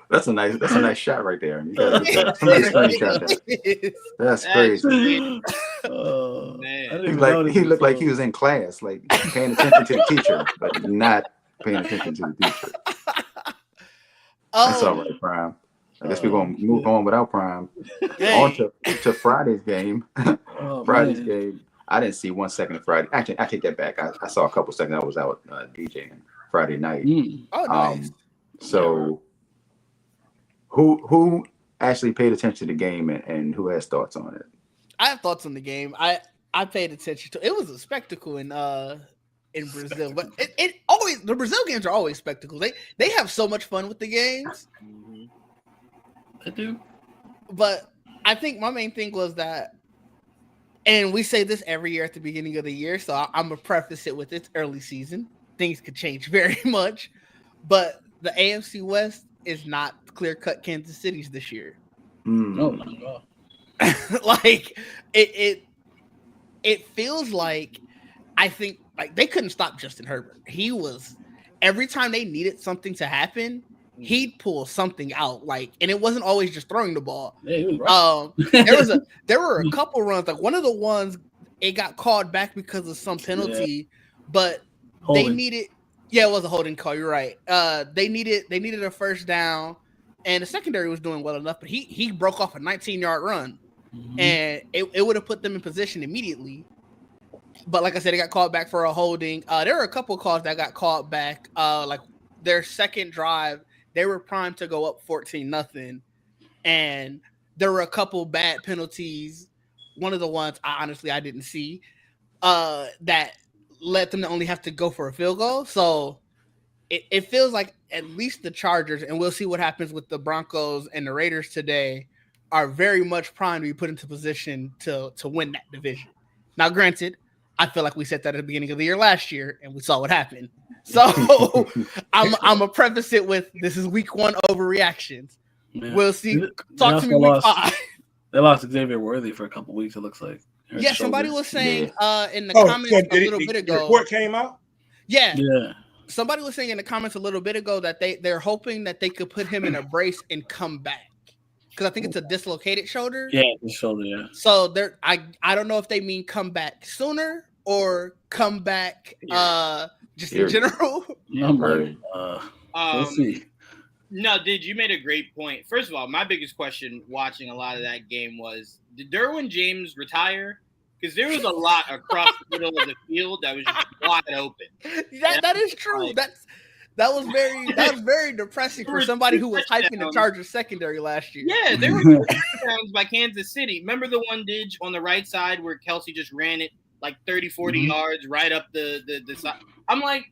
That's a nice shot right there. You gotta screenshot that. That's crazy. Oh man. He looked like he was in class, like paying attention to the teacher, but not paying attention to the teacher. That's all right, Prime. I guess we're going to move on without Prime. On to Friday's game. Game. I didn't see 1 second of Friday. Actually, I take that back. I saw a couple seconds. I was out DJing Friday night. Oh, nice. So Who actually paid attention to the game and who has thoughts on it? I have thoughts on the game. I paid attention to. It was a spectacle in Brazil, but it always, the Brazil games are always spectacles. They have so much fun with the games. I do. But I think my main thing was that, and we say this every year at the beginning of the year, so I'm gonna preface it with it's early season. Things could change very much, but the AFC West is not clear-cut Kansas City's this year. No, not at all. Like it feels like, I think, like, they couldn't stop Justin Herbert. He was, every time they needed something to happen, he'd pull something out. Like, and it wasn't always just throwing the ball. Yeah, he was right. There were a couple runs. Like, one of the ones, it got called back because of some penalty, but Holding. they needed. Yeah, it was a holding call. You're right. They needed a first down, and the secondary was doing well enough, but he broke off a 19-yard run, and it would have put them in position immediately. But like I said, it got called back for a holding. There were a couple of calls that got called back. Like their second drive, they were primed to go up 14-0, and there were a couple bad penalties. One of the ones I didn't see that led them to only have to go for a field goal. So it feels like at least the Chargers, and we'll see what happens with the Broncos and the Raiders today, are very much primed to be put into position to win that division. Now, granted, I feel like we said that at the beginning of the year last year, and we saw what happened. So I'm gonna preface it with, this is week 1 overreactions. Yeah. We'll see. Talk to me week 5. They lost Xavier Worthy for a couple weeks, it looks like. Yeah, somebody was saying in the comments a little bit ago. The report came out? Yeah. Yeah. Somebody was saying in the comments a little bit ago that they're hoping that they could put him in a brace and come back, because I think it's a dislocated shoulder. Yeah, the shoulder, yeah. So I don't know if they mean come back sooner or come back just in general. We'll see. No, you made a great point. First of all, my biggest question watching a lot of that game was, did Derwin James retire? Because there was a lot across the middle of the field that was just wide open. That is true. That was very depressing for somebody who was hyping the Chargers secondary last year. Yeah, there were touchdowns by Kansas City. Remember the one Didge on the right side where Kelsey just ran it like 30, 40 yards right up the side? I'm like,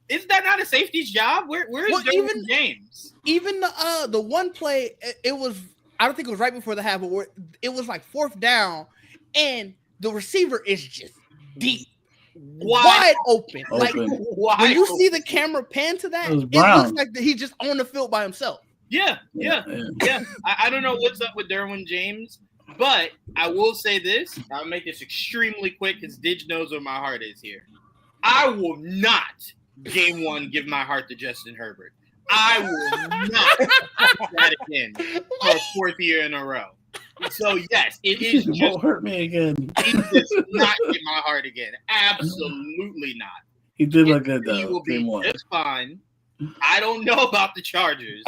is that not a safety's job? Where's Derwin James? Even the one play, it was, I don't think it was right before the half, but it was like 4th down, and the receiver is just deep, wide open. Like when you see the camera pan to that, it looks like he's just on the field by himself. Yeah. I don't know what's up with Derwin James, but I will say this. I'll make this extremely quick because Didge knows where my heart is here. I will not, game 1, give my heart to Justin Herbert. I will not do that again for a 4th year in a row. So yes, it is just, won't hurt me again. He does not get my heart again. Absolutely not. He did look good though. He will be just fine. I don't know about the Chargers.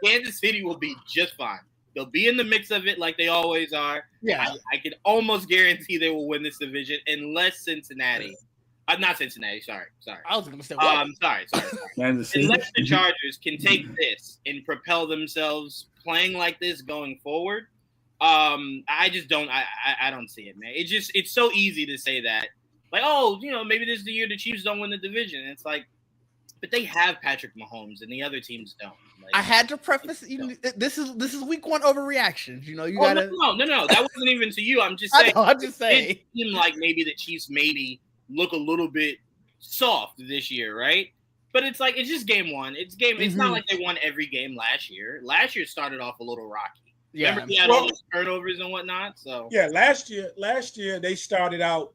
Kansas City will be just fine. They'll be in the mix of it like they always are. Yeah, I can almost guarantee they will win this division unless Cincinnati. Not Cincinnati. Sorry. I was going to say. Sorry. Unless the Chargers can take this and propel themselves playing like this going forward. I just don't. I don't see it, man. It's so easy to say that, like, oh, maybe this is the year the Chiefs don't win the division. It's like, but they have Patrick Mahomes and the other teams don't. Like, I had to preface. This is week 1 overreactions. You gotta. No. That wasn't even to you. I'm just saying. I'm just saying. It seemed like maybe the Chiefs look a little bit soft this year, right? But it's like, it's just game 1. It's not like they won every game last year. Last year started off a little rocky. Yeah. Remember he had all those turnovers and whatnot. So yeah, last year they started out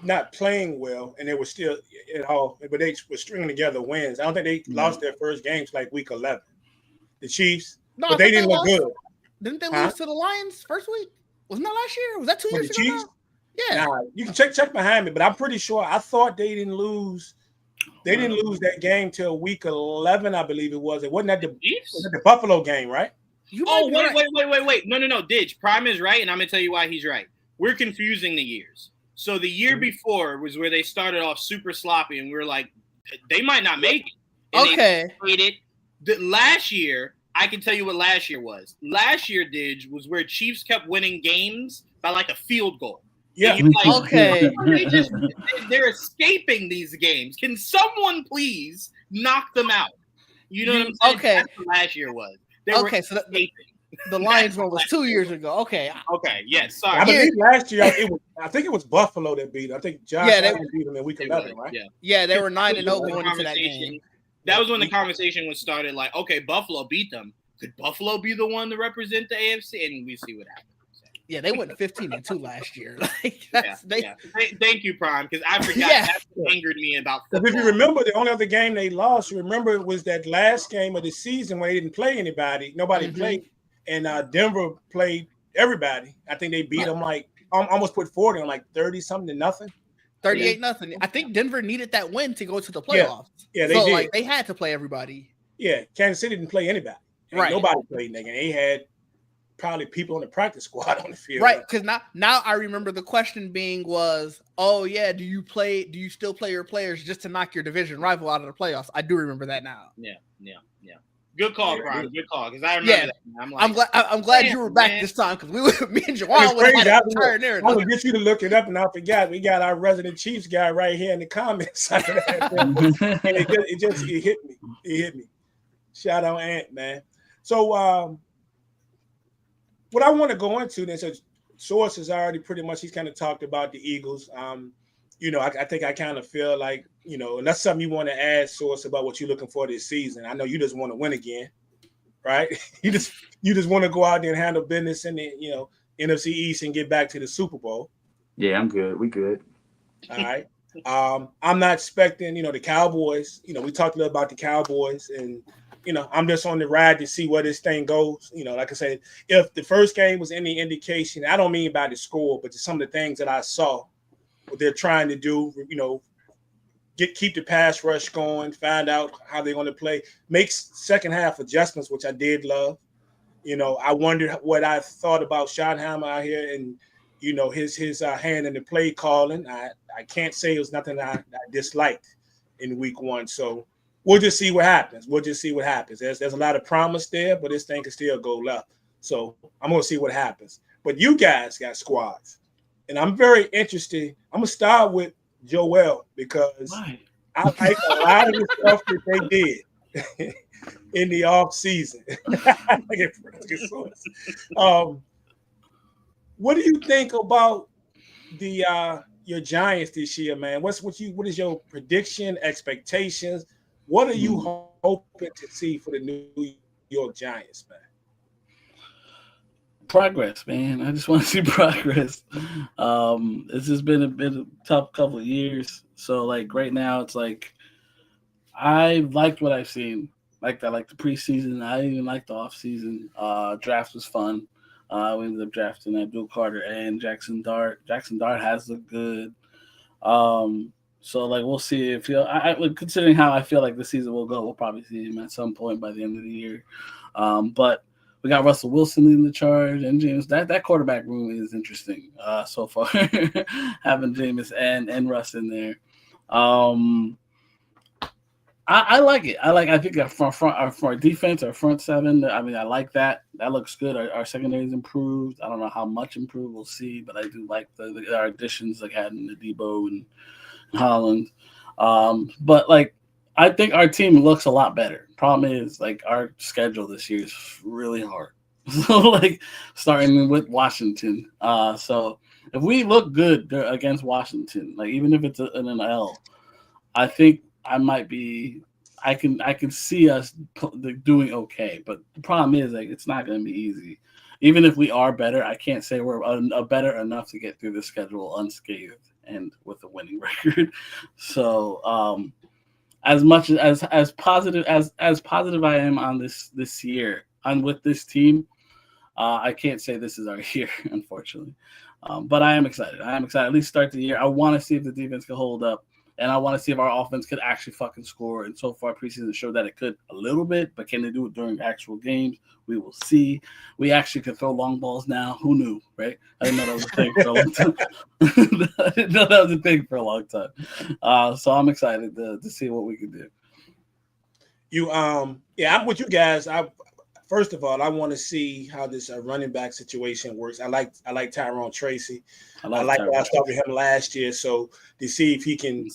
not playing well, and they were still at all, but they were stringing together wins. I don't think they lost their first games like week 11. The Chiefs, but they didn't look good. Didn't they lose to the Lions first week? Wasn't that last year? Was that 2 years ago? Chiefs? Yeah. Nah, you can check behind me, but I'm pretty sure. I thought they didn't lose. They didn't lose that game till week 11, I believe it was. It wasn't at the Buffalo game, right? Wait. No. Didge, Prime is right, and I'm going to tell you why he's right. We're confusing the years. So the year before was where they started off super sloppy, and we were like, they might not make it. And okay. Last year, I can tell you what last year was. Last year, was where Chiefs kept winning games by like a field goal. Yeah. Okay. They're escaping these games. Can someone please knock them out? You know what I'm saying? Okay. That's what last year was. They Okay, were so escaping. the Lions one was 2 years ago. Okay. Okay. Yes. Sorry. I believe last year I think it was Buffalo that beat them. I think Josh Allen beat them in week 11, right? Yeah, they were 9-0 going into that game. That was when the conversation was started. Like, okay, Buffalo beat them. Could Buffalo be the one to represent the AFC? And we see what happens. Yeah, they went 15-2 last year. Thank you, Prime, because I forgot that angered me about football. If you remember, the only other game they lost, it was that last game of the season when they didn't play anybody. Nobody played, and Denver played everybody. I think they beat them like almost put 40 on like 30-something to nothing. 38-0. I think Denver needed that win to go to the playoffs. Yeah, they did. Like, they had to play everybody. Yeah, Kansas City didn't play anybody. Right. Nobody played in that game. They had probably people on the practice squad on the field. Right, because now I remember the question being was, oh yeah, do you still play your players just to knock your division rival out of the playoffs? I do remember that now. Yeah. Good call, Brian. Good call, because I remember that. I'm glad you were back this time, because me and Juwan would have had an entire narrative. I'm gonna get you to look it up, and I forgot we got our resident Chiefs guy right here in the comments. And it hit me. Shout out Ant, man. So what I want to go into then, so Source has already pretty much, he's kind of talked about the Eagles. I think I kind of feel like, and that's something you want to add, Source, about what you're looking for this season. I know you just want to win again, right? you just want to go out there and handle business in the, NFC East and get back to the Super Bowl. Yeah, I'm good. We good. All right. I'm not expecting, the Cowboys. We talked a little about the Cowboys, and I'm just on the ride to see where this thing goes. Like I said, if the first game was any indication, I don't mean by the score, but just some of the things that I saw, what they're trying to do, keep the pass rush going, find out how they're going to play, make second half adjustments, which I did love. I wondered what I thought about Schottenheimer out here and, his hand in the play calling. I can't say it was nothing I disliked in week one. So we'll just see what happens. There's a lot of promise there, but this thing can still go left. So I'm going to see what happens. But you guys got squads. And I'm very interested. I'm going to start with Joel because I like a lot of the stuff that they did in the off season. What do you think about your Giants this year, man? What is your prediction, expectations? What are you hoping to see for the New York Giants, man? Progress, man. I just want to see progress. It's just been a tough couple of years. So, like, right now, it's like I liked what I've seen. I like the preseason. I even liked the offseason. Draft was fun. We ended up drafting Abdul Carter and Jackson Dart. Jackson Dart has looked good. So, like, we'll see if considering how I feel like the season will go, we'll probably see him at some point by the end of the year. But we got Russell Wilson leading the charge, and James. That quarterback room is interesting so far, having Jameis and Russ in there. I like it. I think our defense, our front seven. I mean, I like that. That looks good. Our secondary is improved. I don't know how much improved. We'll see, but I do like our additions, like having the Debo and Holland. But like, I think our team looks a lot better. Problem is, like, our schedule this year is really hard. So, like, starting with Washington. So if we look good against Washington, like, even if it's an L, I think I can see us doing okay. But the problem is, like, it's not going to be easy. Even if we are better, I can't say we're better enough to get through the schedule unscathed and with a winning record. So, as much as positive as positive I am on this year and with this team, I can't say this is our year, unfortunately. But I am excited. At least start the year. I want to see if the defense can hold up, and I want to see if our offense could actually fucking score. And so far, preseason showed that it could a little bit, but can they do it during actual games? We will see. We actually can throw long balls now. Who knew, right? I didn't know that was a thing for a long time. I didn't know that was a thing for a long time. So I'm excited to see what we can do. I'm with you guys. first of all, I want to see how this running back situation works. I like Tyrone Tracy. I like what I saw with him last year. So to see if he can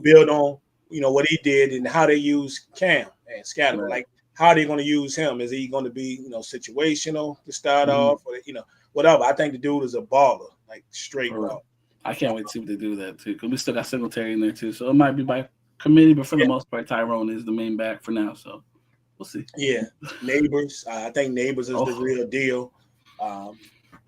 build on, what he did and how they use Cam and Scatterbo. Right. Like, how are they going to use him? Is he going to be, situational to start off, or whatever? I think the dude is a baller, like straight baller. I can't wait to see what they do with that too, because we still got Singletary in there too. So it might be by committee, but for the most part, Tyrone is the main back for now. So we'll see. Yeah, Neighbors. I think Neighbors is the real deal. It'll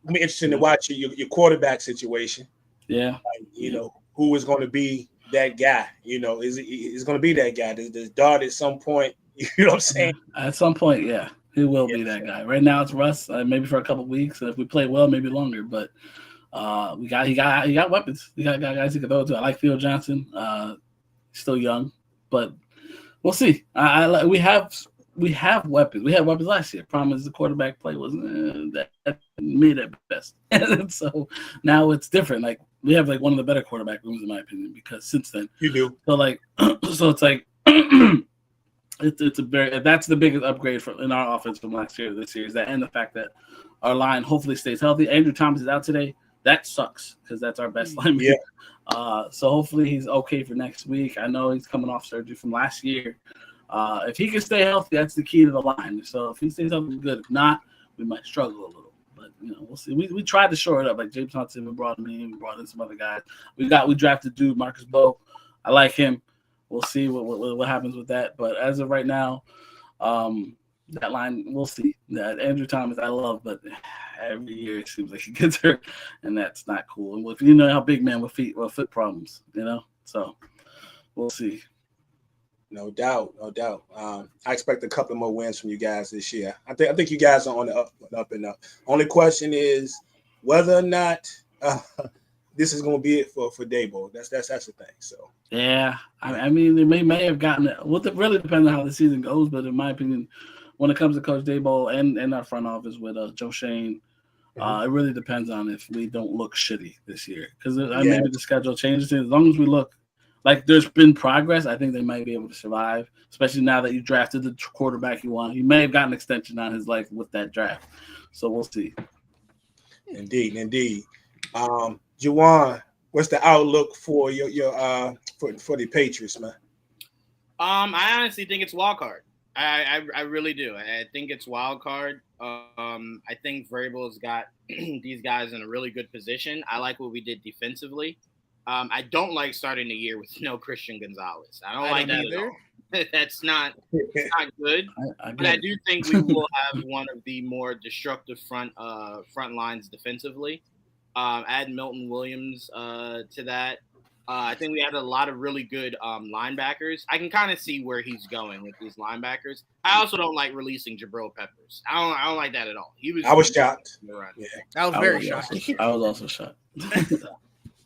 be interesting to watch your quarterback situation. Yeah, like, who is going to be that guy? Is going to be that guy? Does Dart at some point? You know what I'm saying? At some point, yeah, he will be that guy. Right now, it's Russ. Maybe for a couple of weeks. If we play well, maybe longer. But he got weapons. He got guys he can throw to. I like Theo Johnson. Still young, but we'll see. We have weapons. We had weapons last year. Problem is the quarterback play wasn't that mid at best. And so now it's different. Like we have like one of the better quarterback rooms in my opinion, because since then you do. So it's like it's a very, that's the biggest upgrade in our offense from last year to this year, is that, and the fact that our line hopefully stays healthy. Andrew Thomas is out today. That sucks because that's our best lineman. Yeah. So hopefully he's okay for next week. I know he's coming off surgery from last year. If he can stay healthy, that's the key to the line. So if he stays healthy, good. If not, we might struggle a little. But we'll see. We tried to shore it up. Like James Hudson, we brought him in. We brought in some other guys. We drafted dude Marcus Bowe. I like him. We'll see what happens with that. But as of right now, that line, we'll see. That Andrew Thomas, I love, but every year it seems like he gets hurt, and that's not cool. And if you know how big man with foot problems, so we'll see. No doubt. I expect a couple more wins from you guys this year. I think you guys are on the up and up. Only question is whether or not this is going to be it for Dabo. That's the thing. So yeah, I mean they may have gotten it. Well, it really depends on how the season goes. But in my opinion, when it comes to Coach Dabo and our front office with Joe Shane, it really depends on if we don't look shitty this year. Because maybe the schedule changes. As long as we look like there's been progress, I think they might be able to survive, especially now that you drafted the quarterback you want. He may have gotten an extension on his life with that draft. So we'll see. Indeed. Juwan, what's the outlook for for the Patriots, man? I honestly think it's wild card. I really do. I think it's wild card. I think Vrabel's got these guys in a really good position. I like what we did defensively. I don't like starting the year with no Christian Gonzalez. I don't like that at all. That's not good. But I do think we will have one of the more destructive front lines defensively. Add Milton Williams to that. I think we had a lot of really good linebackers. I can kind of see where he's going with these linebackers. I also don't like releasing Jabril Peppers. I don't like that at all. I was shocked. Yeah. I was very shocked. I was also shocked.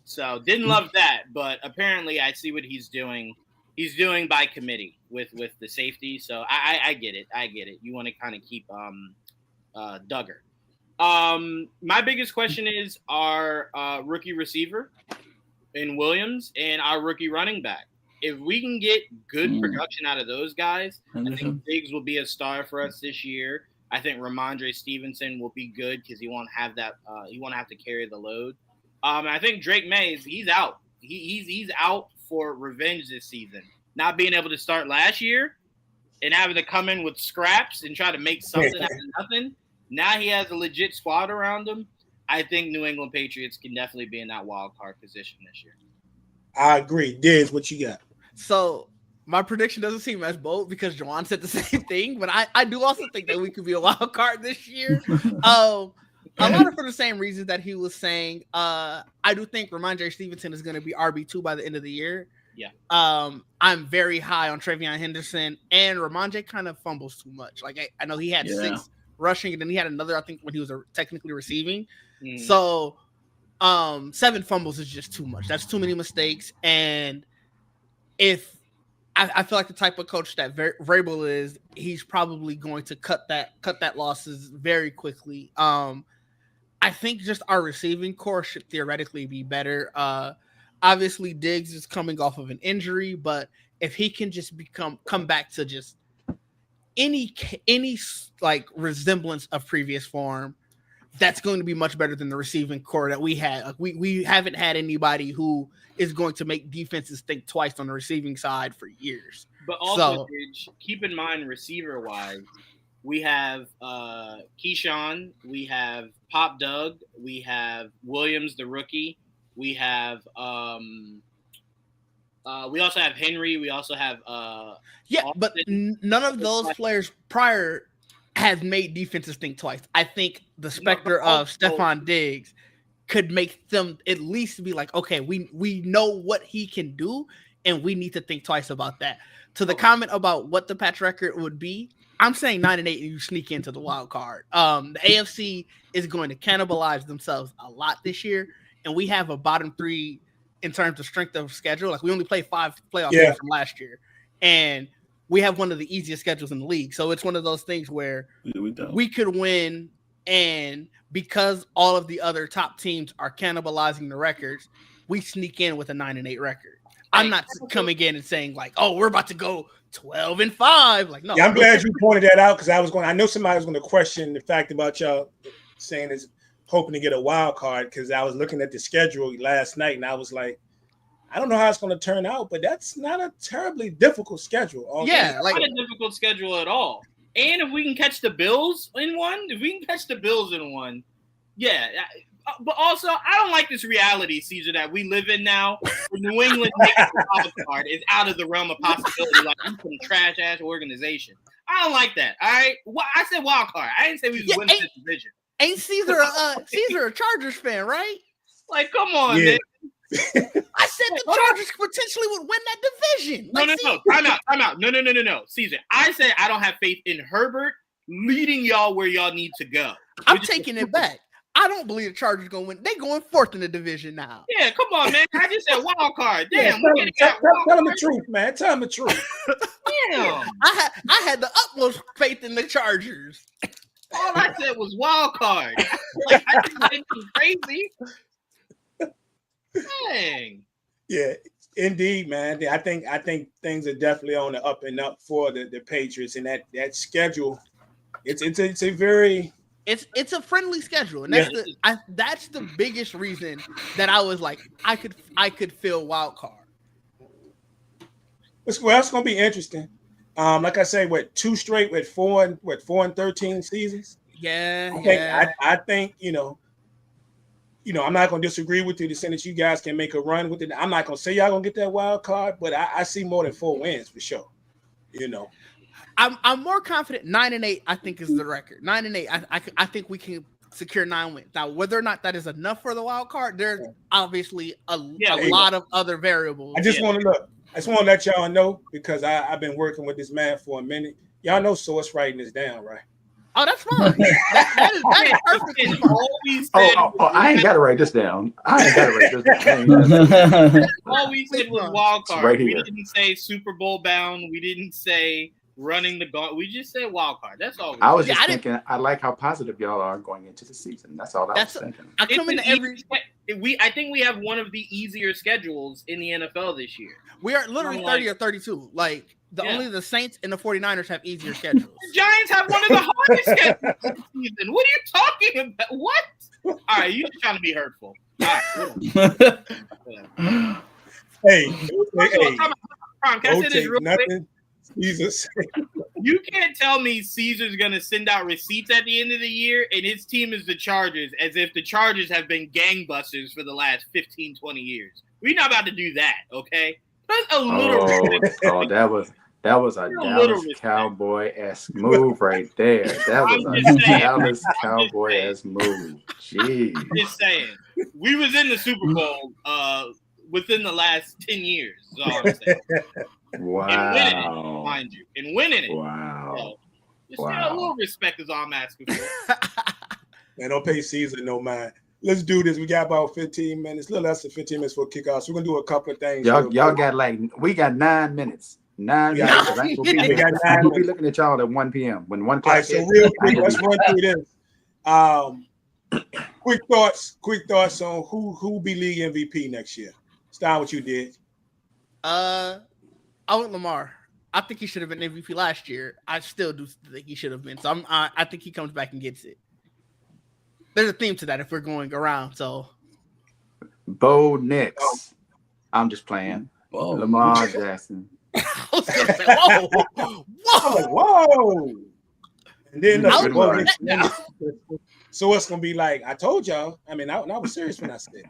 So didn't love that, but apparently I see what he's doing. He's doing by committee with the safety. So I get it. You want to kind of keep Duggar. My biggest question is our rookie receiver in Williams and our rookie running back. If we can get good production out of those guys, I think Diggs will be a star for us this year. I think Ramondre Stevenson will be good because he won't have that. He won't have to carry the load. I think Drake May he's out. He's out for revenge this season. Not being able to start last year and having to come in with scraps and try to make something out of nothing. Now he has a legit squad around him. I think New England Patriots can definitely be in that wild card position this year. I agree. Diz, what you got? So my prediction doesn't seem as bold because Juwan said the same thing, but I do also think that we could be a wild card this year. A lot of for the same reasons that he was saying. I do think Ramondre Stevenson is going to be RB2 by the end of the year. Yeah. I'm very high on Travion Henderson, and Ramondre kind of fumbles too much. Like I know he had 6 rushing, and then he had another, I think, when he was technically receiving. So 7 fumbles is just too much. That's too many mistakes. And if I feel like the type of coach that Vrabel is, he's probably going to cut that losses very quickly. I think just our receiving core should theoretically be better. Obviously Diggs is coming off of an injury, but if he can just come back to just any like resemblance of previous form, that's going to be much better than the receiving core that we had. Like we haven't had anybody who is going to make defenses think twice on the receiving side for years. But also, keep in mind, receiver-wise, we have Keyshawn, we have Pop Doug, we have Williams, the rookie, we have we also have Henry, we also have Austin. But none of those players prior has made defenses think twice. I think the specter of Stephon Diggs could make them at least be like, okay, we know what he can do, and we need to think twice about that. To the comment about what the patch record would be, I'm saying 9-8 and you sneak into the wild card. The AFC is going to cannibalize themselves a lot this year, and we have a bottom three in terms of strength of schedule. Like we only played 5 playoff games from last year, and we have one of the easiest schedules in the league. So it's one of those things where we could win, and because all of the other top teams are cannibalizing the records, we sneak in with a 9-8 record. I'm not coming in and saying like, oh, we're about to go 12-5. Like, no. Yeah, I'm glad you pointed that out because I know somebody was going to question the fact about y'all saying is hoping to get a wild card, because I was looking at the schedule last night and I was like, I don't know how it's going to turn out, but that's not a terribly difficult schedule. Not a difficult schedule at all. And if we can catch the Bills in one, yeah. But also, I don't like this reality, Caesar, that we live in now. Where New England making the wild card is out of the realm of possibility. Like, you some trash ass organization. I don't like that. All right, I said wild card. I didn't say we was winning this division. Ain't Caesar a Chargers fan, right? Like, come on, man. I said the Chargers potentially would win that division. No. Time out. No. Caesar, I said I don't have faith in Herbert leading y'all where y'all need to go. I'm taking it back. I don't believe the Chargers going to win. They going 4th in the division now. Yeah, come on, man. I just said wild card. Damn, tell them the truth, man. Tell them the truth. Damn. I had the utmost faith in the Chargers. All I said was wild card. Like, I didn't say anything crazy. Dang. Yeah, indeed, man. I think things are definitely on the up and up for the Patriots, and that schedule. It's a very. It's a friendly schedule, and that's the biggest reason that I was like, I could feel wild card. Well, it's going to be interesting. Like I say, 2 straight with 4 and 13 seasons. I think I'm not going to disagree with you to say that you guys can make a run with it. I'm not going to say y'all going to get that wild card, but I see more than 4 wins for sure. I'm more confident. 9-8, I think, is the record. 9-8. I think we can secure 9 wins. Now, whether or not that is enough for the wild card, there's obviously a lot of other variables. I just want to let y'all know, because I've been working with this man for a minute. Y'all know Source writing this down, right? Oh, that's fine. that is perfectly fine. I ain't got to write this down. All we said was wild card. Right, we didn't say Super Bowl bound. We didn't say running the gauntlet. We just said wild card. That's all. I was just thinking. I like how positive y'all are going into the season. That's all I was thinking. I come into every. I think we have one of the easier schedules in the NFL this year. We are literally 30 or 32. Like only the Saints and the 49ers have easier schedules. The Giants have one of the hardest schedules this season. What are you talking about? What? All right, you're just trying to be hurtful. All right. Hey, can I say this real quick? Jesus. You can't tell me Caesar's going to send out receipts at the end of the year and his team is the Chargers, as if the Chargers have been gangbusters for the last 15, 20 years. We're not about to do that, okay? That's a little that was a Dallas Cowboy-esque move right there. That was a Dallas Cowboy-esque move. Jeez. I'm just saying. We was in the Super Bowl within the last 10 years. Is all I'm saying. Wow. And winning it, mind you. And winning it. Wow. So, just a little respect is all I'm asking for. Man, don't pay Caesar no mind. Let's do this. We got about 15 minutes, a little less than 15 minutes for kickoff. So we're going to do a couple of things. Y'all got we got 9 minutes. 9 minutes. We'll be looking at y'all at 1 p.m. When 1 o'clock. All right, so real quick, let's run through this. Quick thoughts on who be league MVP next year. Start what you did. I want Lamar. I think he should have been MVP last year. I still do think he should have been. So I think he comes back and gets it. There's a theme to that if we're going around. So Bo Nix. I'm just playing. Whoa. Lamar Jackson. I was gonna say, whoa. I'm like, whoa. And then Now. so it's gonna be like I told y'all. I mean, I was serious when I said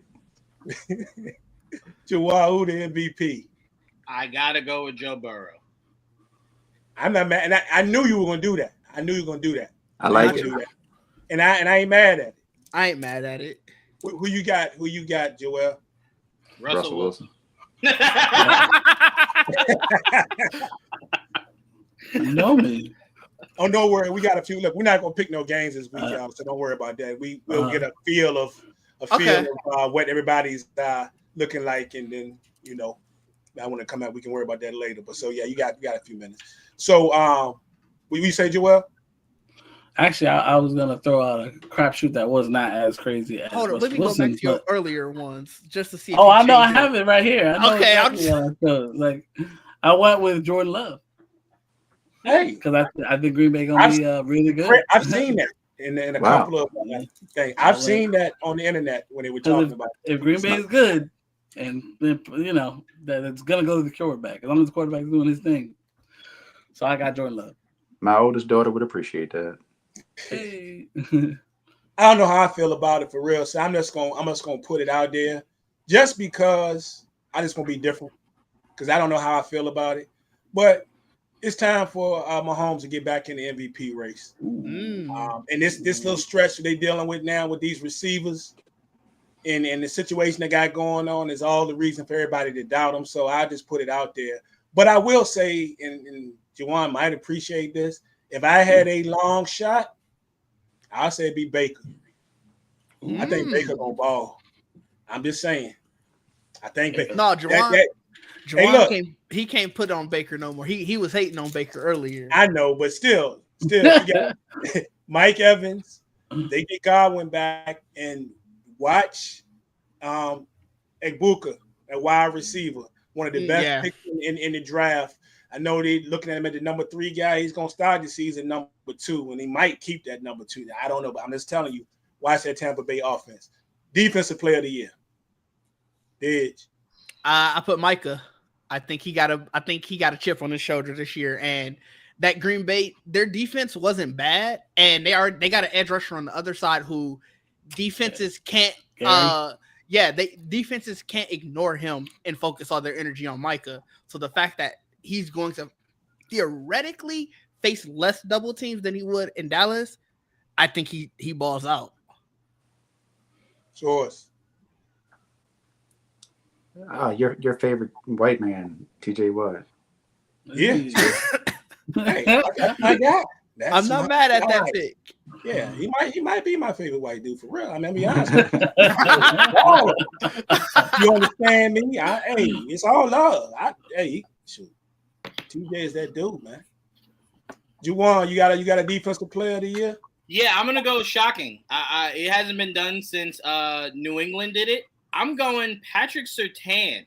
it. Jawar, who the MVP? I gotta go with Joe Burrow. I'm not mad, and I knew you were gonna do that. I knew you were gonna do that. I like it. And I ain't mad at it. I ain't mad at it. Who you got? Who you got, Joel? Russell Wilson. You know me. Oh, no worry. We got a few. Look, we're not gonna pick no games this week, y'all. So don't worry about that. We'll get a feel of what everybody's looking like, and then I want to come out. We can worry about that later. But so yeah, you got a few minutes. So we say Joel. Actually, I was gonna throw out a crapshoot that was not as crazy as. Hold on, let me go back to your earlier ones just to see. If I know I have it right here. Okay, I went with Jordan Love. Hey, because I think Green Bay gonna be really good. I've seen that in a couple of things. I've seen that on the internet when they were talking about it. If Green Bay is good, and that it's gonna go to the quarterback as long as the quarterback is doing his thing. So I got Jordan Love. My oldest daughter would appreciate that. Hey. I don't know how I feel about it for real. So I'm just gonna put it out there, just because I just gonna be different, because I don't know how I feel about it. But it's time for Mahomes to get back in the MVP race. And this little stretch that they're dealing with now with these receivers and the situation they got going on is all the reason for everybody to doubt him. So I just put it out there. But I will say, and Juwan might appreciate this, if I had a long shot, I'll say it'd be Baker. I think Baker gonna ball. I'm just saying. I think Baker. No, Juwan. Hey, he can't put on Baker no more. He was hating on Baker earlier. I know, but still, you got Mike Evans. They get Godwin back and watch Egbuka, a wide receiver, one of the best picks in the draft. I know they're looking at him at the number 3 guy. He's gonna start the season number 2, and he might keep that number 2. I don't know, but I'm just telling you, watch that Tampa Bay offense. Defensive player of the year. Didge. I put Micah. I think he got a chip on his shoulder this year, and that Green Bay, their defense wasn't bad, and they got an edge rusher on the other side who defenses can't defenses can't ignore him and focus all their energy on Micah. So the fact that he's going to theoretically face less double teams than he would in Dallas, I think he balls out. Choice. Your favorite white man, TJ Watt. Yeah. Hey, I got. I'm not mad at that pick. Yeah, he might be my favorite white dude for real. I mean, be honest. You understand me? It's all love. Shoot. TJ is that dude, man. Juwan, you got a defensive player of the year? Yeah, I'm gonna go shocking. It hasn't been done since New England did it. I'm going Patrick Surtain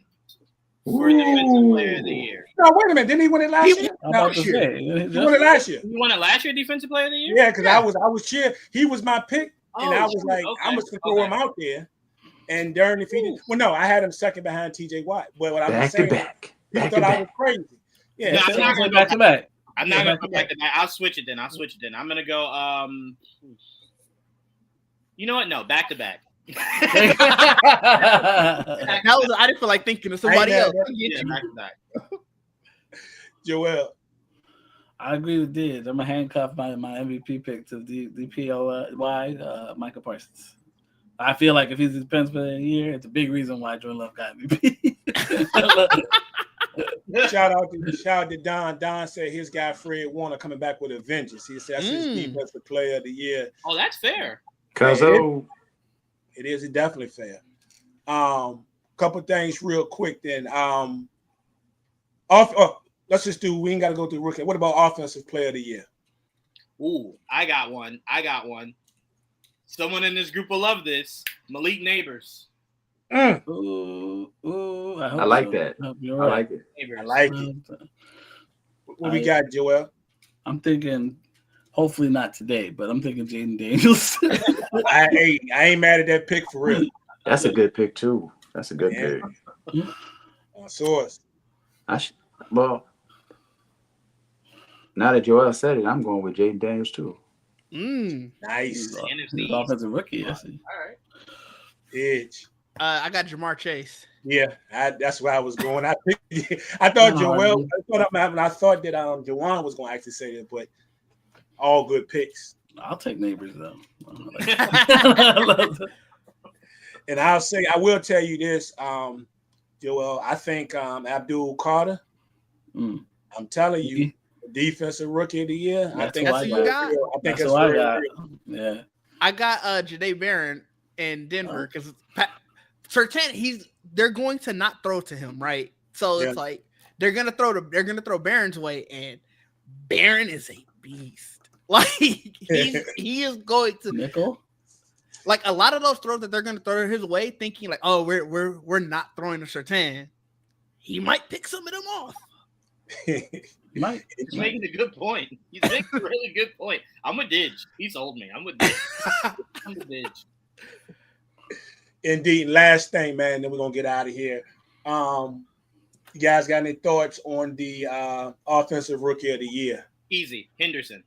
for defensive player of the year. No, wait a minute. Didn't he win it last year? No, He he won it last year. You won it last year, defensive player of the year? Yeah, because I was cheering. He was my pick, and I was like, I'm just gonna throw him out there. And Darren defeated. Well, no, I had him second behind TJ Watt. But what I was saying, people thought I was crazy. Yeah, I'm not going back to back. I'm not going to go back to back. I'll switch it then. I'm going to go. You know what? No, back to back. I didn't feel like thinking of somebody else. Yeah, back to back. Joel. I agree with Didge. I'm gonna handcuff my MVP pick to the POY, Michael Parsons. I feel like if he's the defensive player of the year, it's a big reason why Jordan Love got MVP. Shout out to Don. Don said his guy Fred Warner coming back with a vengeance. He said that's his defensive player of the year. Oh, that's fair. It is definitely fair. Couple things real quick then. Let's just do. We ain't got to go through rookie. What about offensive player of the year? Ooh, I got one. Someone in this group will love this. Malik Neighbors. Ooh, I like that. I like it. I like it. What we got, Joel? I'm thinking, hopefully not today, but I'm thinking Jaden Daniels. I ain't mad at that pick for real. That's a good pick too. That's a good pick. Source. Well, now that Joel said it, I'm going with Jaden Daniels too. Nice. He's offensive rookie. All right. Edge. I got Jamar Chase. Yeah, that's where I was going. I thought Joel. I thought that Jawan was going to actually say that, but all good picks. I'll take Neighbors though. And I will tell you this, Joel. I think Abdul Carter. I'm telling you, defensive rookie of the year. That's I think that's who you got. I think that's it's what I real. got. Yeah, I got Janae Barron in Denver because Surtain, they're going to not throw to him, right? So it's like they're gonna throw Barron's way, and Barron is a beast. Like he is going to nickel. Like a lot of those throws that they're gonna throw his way, thinking like, oh, we're not throwing to Surtain. He might pick some of them off. He's making a good point. He's making a really good point. I'm with Didge. He sold me. I'm with Didge. Indeed. Last thing, man, then we're going to get out of here. You guys got any thoughts on the offensive rookie of the year? Easy. Henderson.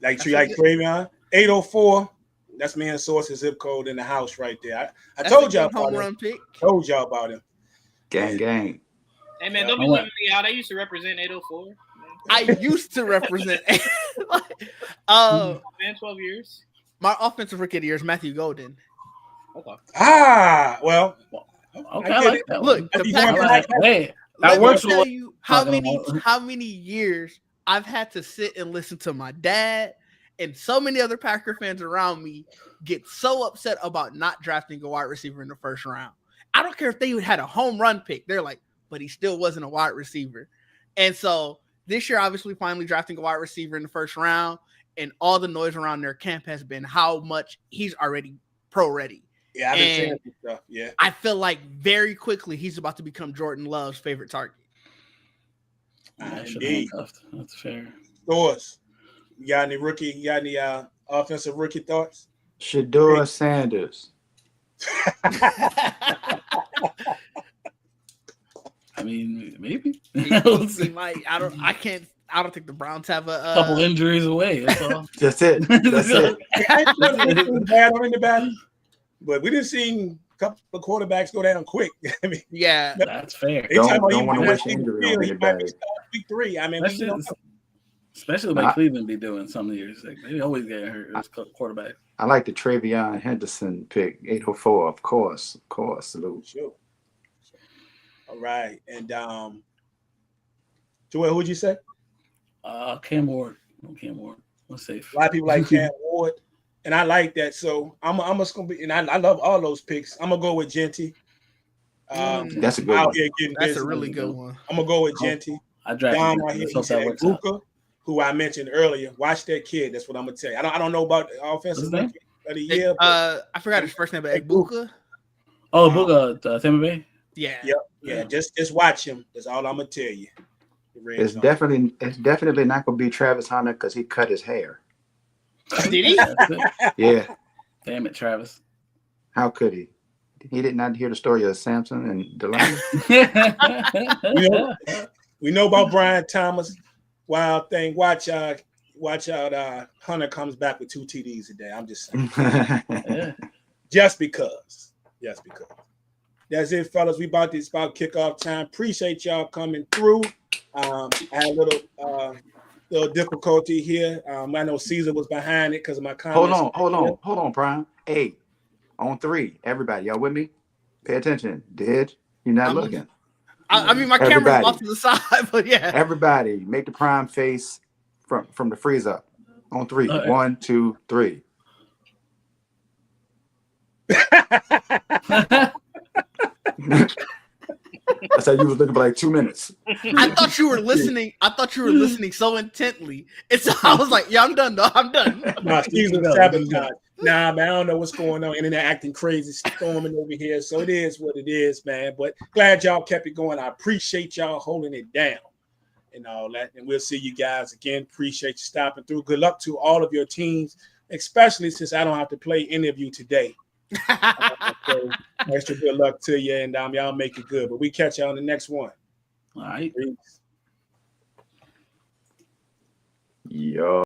Like Travion? 804. That's me and Source's zip code in the house right there. I told y'all about him. Told y'all about him. Gang. Hey, man, don't be leaving me out. I used to represent 804. I used to represent. Man, 12 years. My offensive rookie of the year is Matthew Golden. Okay. Well. Okay, I like that. Look, the Packers. That works. Let me tell you how many years I've had to sit and listen to my dad and so many other Packer fans around me get so upset about not drafting a wide receiver in the first round. I don't care if they had a home run pick. They're like, but he still wasn't a wide receiver. And so this year, obviously, finally drafting a wide receiver in the first round, and all the noise around their camp has been how much he's already pro ready. Yeah, I've been saying this stuff. Yeah. I feel like very quickly he's about to become Jordan Love's favorite target. Indeed. That's fair. Thoughts? You got any offensive rookie thoughts? Shedeur Sanders. I mean, maybe. He might. I don't think the Browns have a couple injuries away. That's all. That's it. Bad on the back, but we didn't see a couple of quarterbacks go down quick. I mean, yeah, that's fair. Don't want to wish injury on anybody. Week 3. I mean, especially like Cleveland be doing some years. Like, they always get hurt as quarterback. I like the Travion Henderson pick, 804, of course. Salute. Sure. All right. And Joel, who'd you say? Cam Ward. Let's say a lot of people like Cam Ward, and I like that. So I'm just gonna be, and I love all those picks. I'm gonna go with Genty. That's a good one. That's a really good one. I'm gonna go with Genty. I drafted right here. He said Buka, who I mentioned earlier. Watch that kid. That's what I'm gonna tell you. I don't know about the offensive rookie of the year. I forgot his first name, but Buka. Oh, Buka, Tampa Bay. Yeah. Yeah. Just watch him. That's all I'm gonna tell you. It's definitely not gonna be Travis Hunter because he cut his hair. Did he? Yeah. Damn it, Travis. How could he? He did not hear the story of Samson and Delaney. We know about Brian Thomas. Wild thing. Watch out. Hunter comes back with 2 TDs today. I'm just saying. Just because. That's it, fellas. We about kickoff time. Appreciate y'all coming through. I had a little difficulty here. I know Caesar was behind it because of my comments. Hold on, Brian. 8 on 3. Everybody, y'all with me? Pay attention. You're not looking. I mean, my camera's off to the side, but yeah. Everybody, make the prime face from the freeze up. On 3. Right. 1, 2, 3. That's how you was looking for like 2 minutes. I thought you were listening. So intently. I was like, yeah, I'm done, though. I'm done. Nah, sabotage. Nah, man, I don't know what's going on. Internet acting crazy, storming over here. So it is what it is, man. But glad y'all kept it going. I appreciate y'all holding it down. and all that. And we'll see you guys again. Appreciate you stopping through. Good luck to all of your teams, especially since I don't have to play any of you today. So extra good luck to you, and y'all make it good. But we catch you on the next one. All right. Peace. Yo.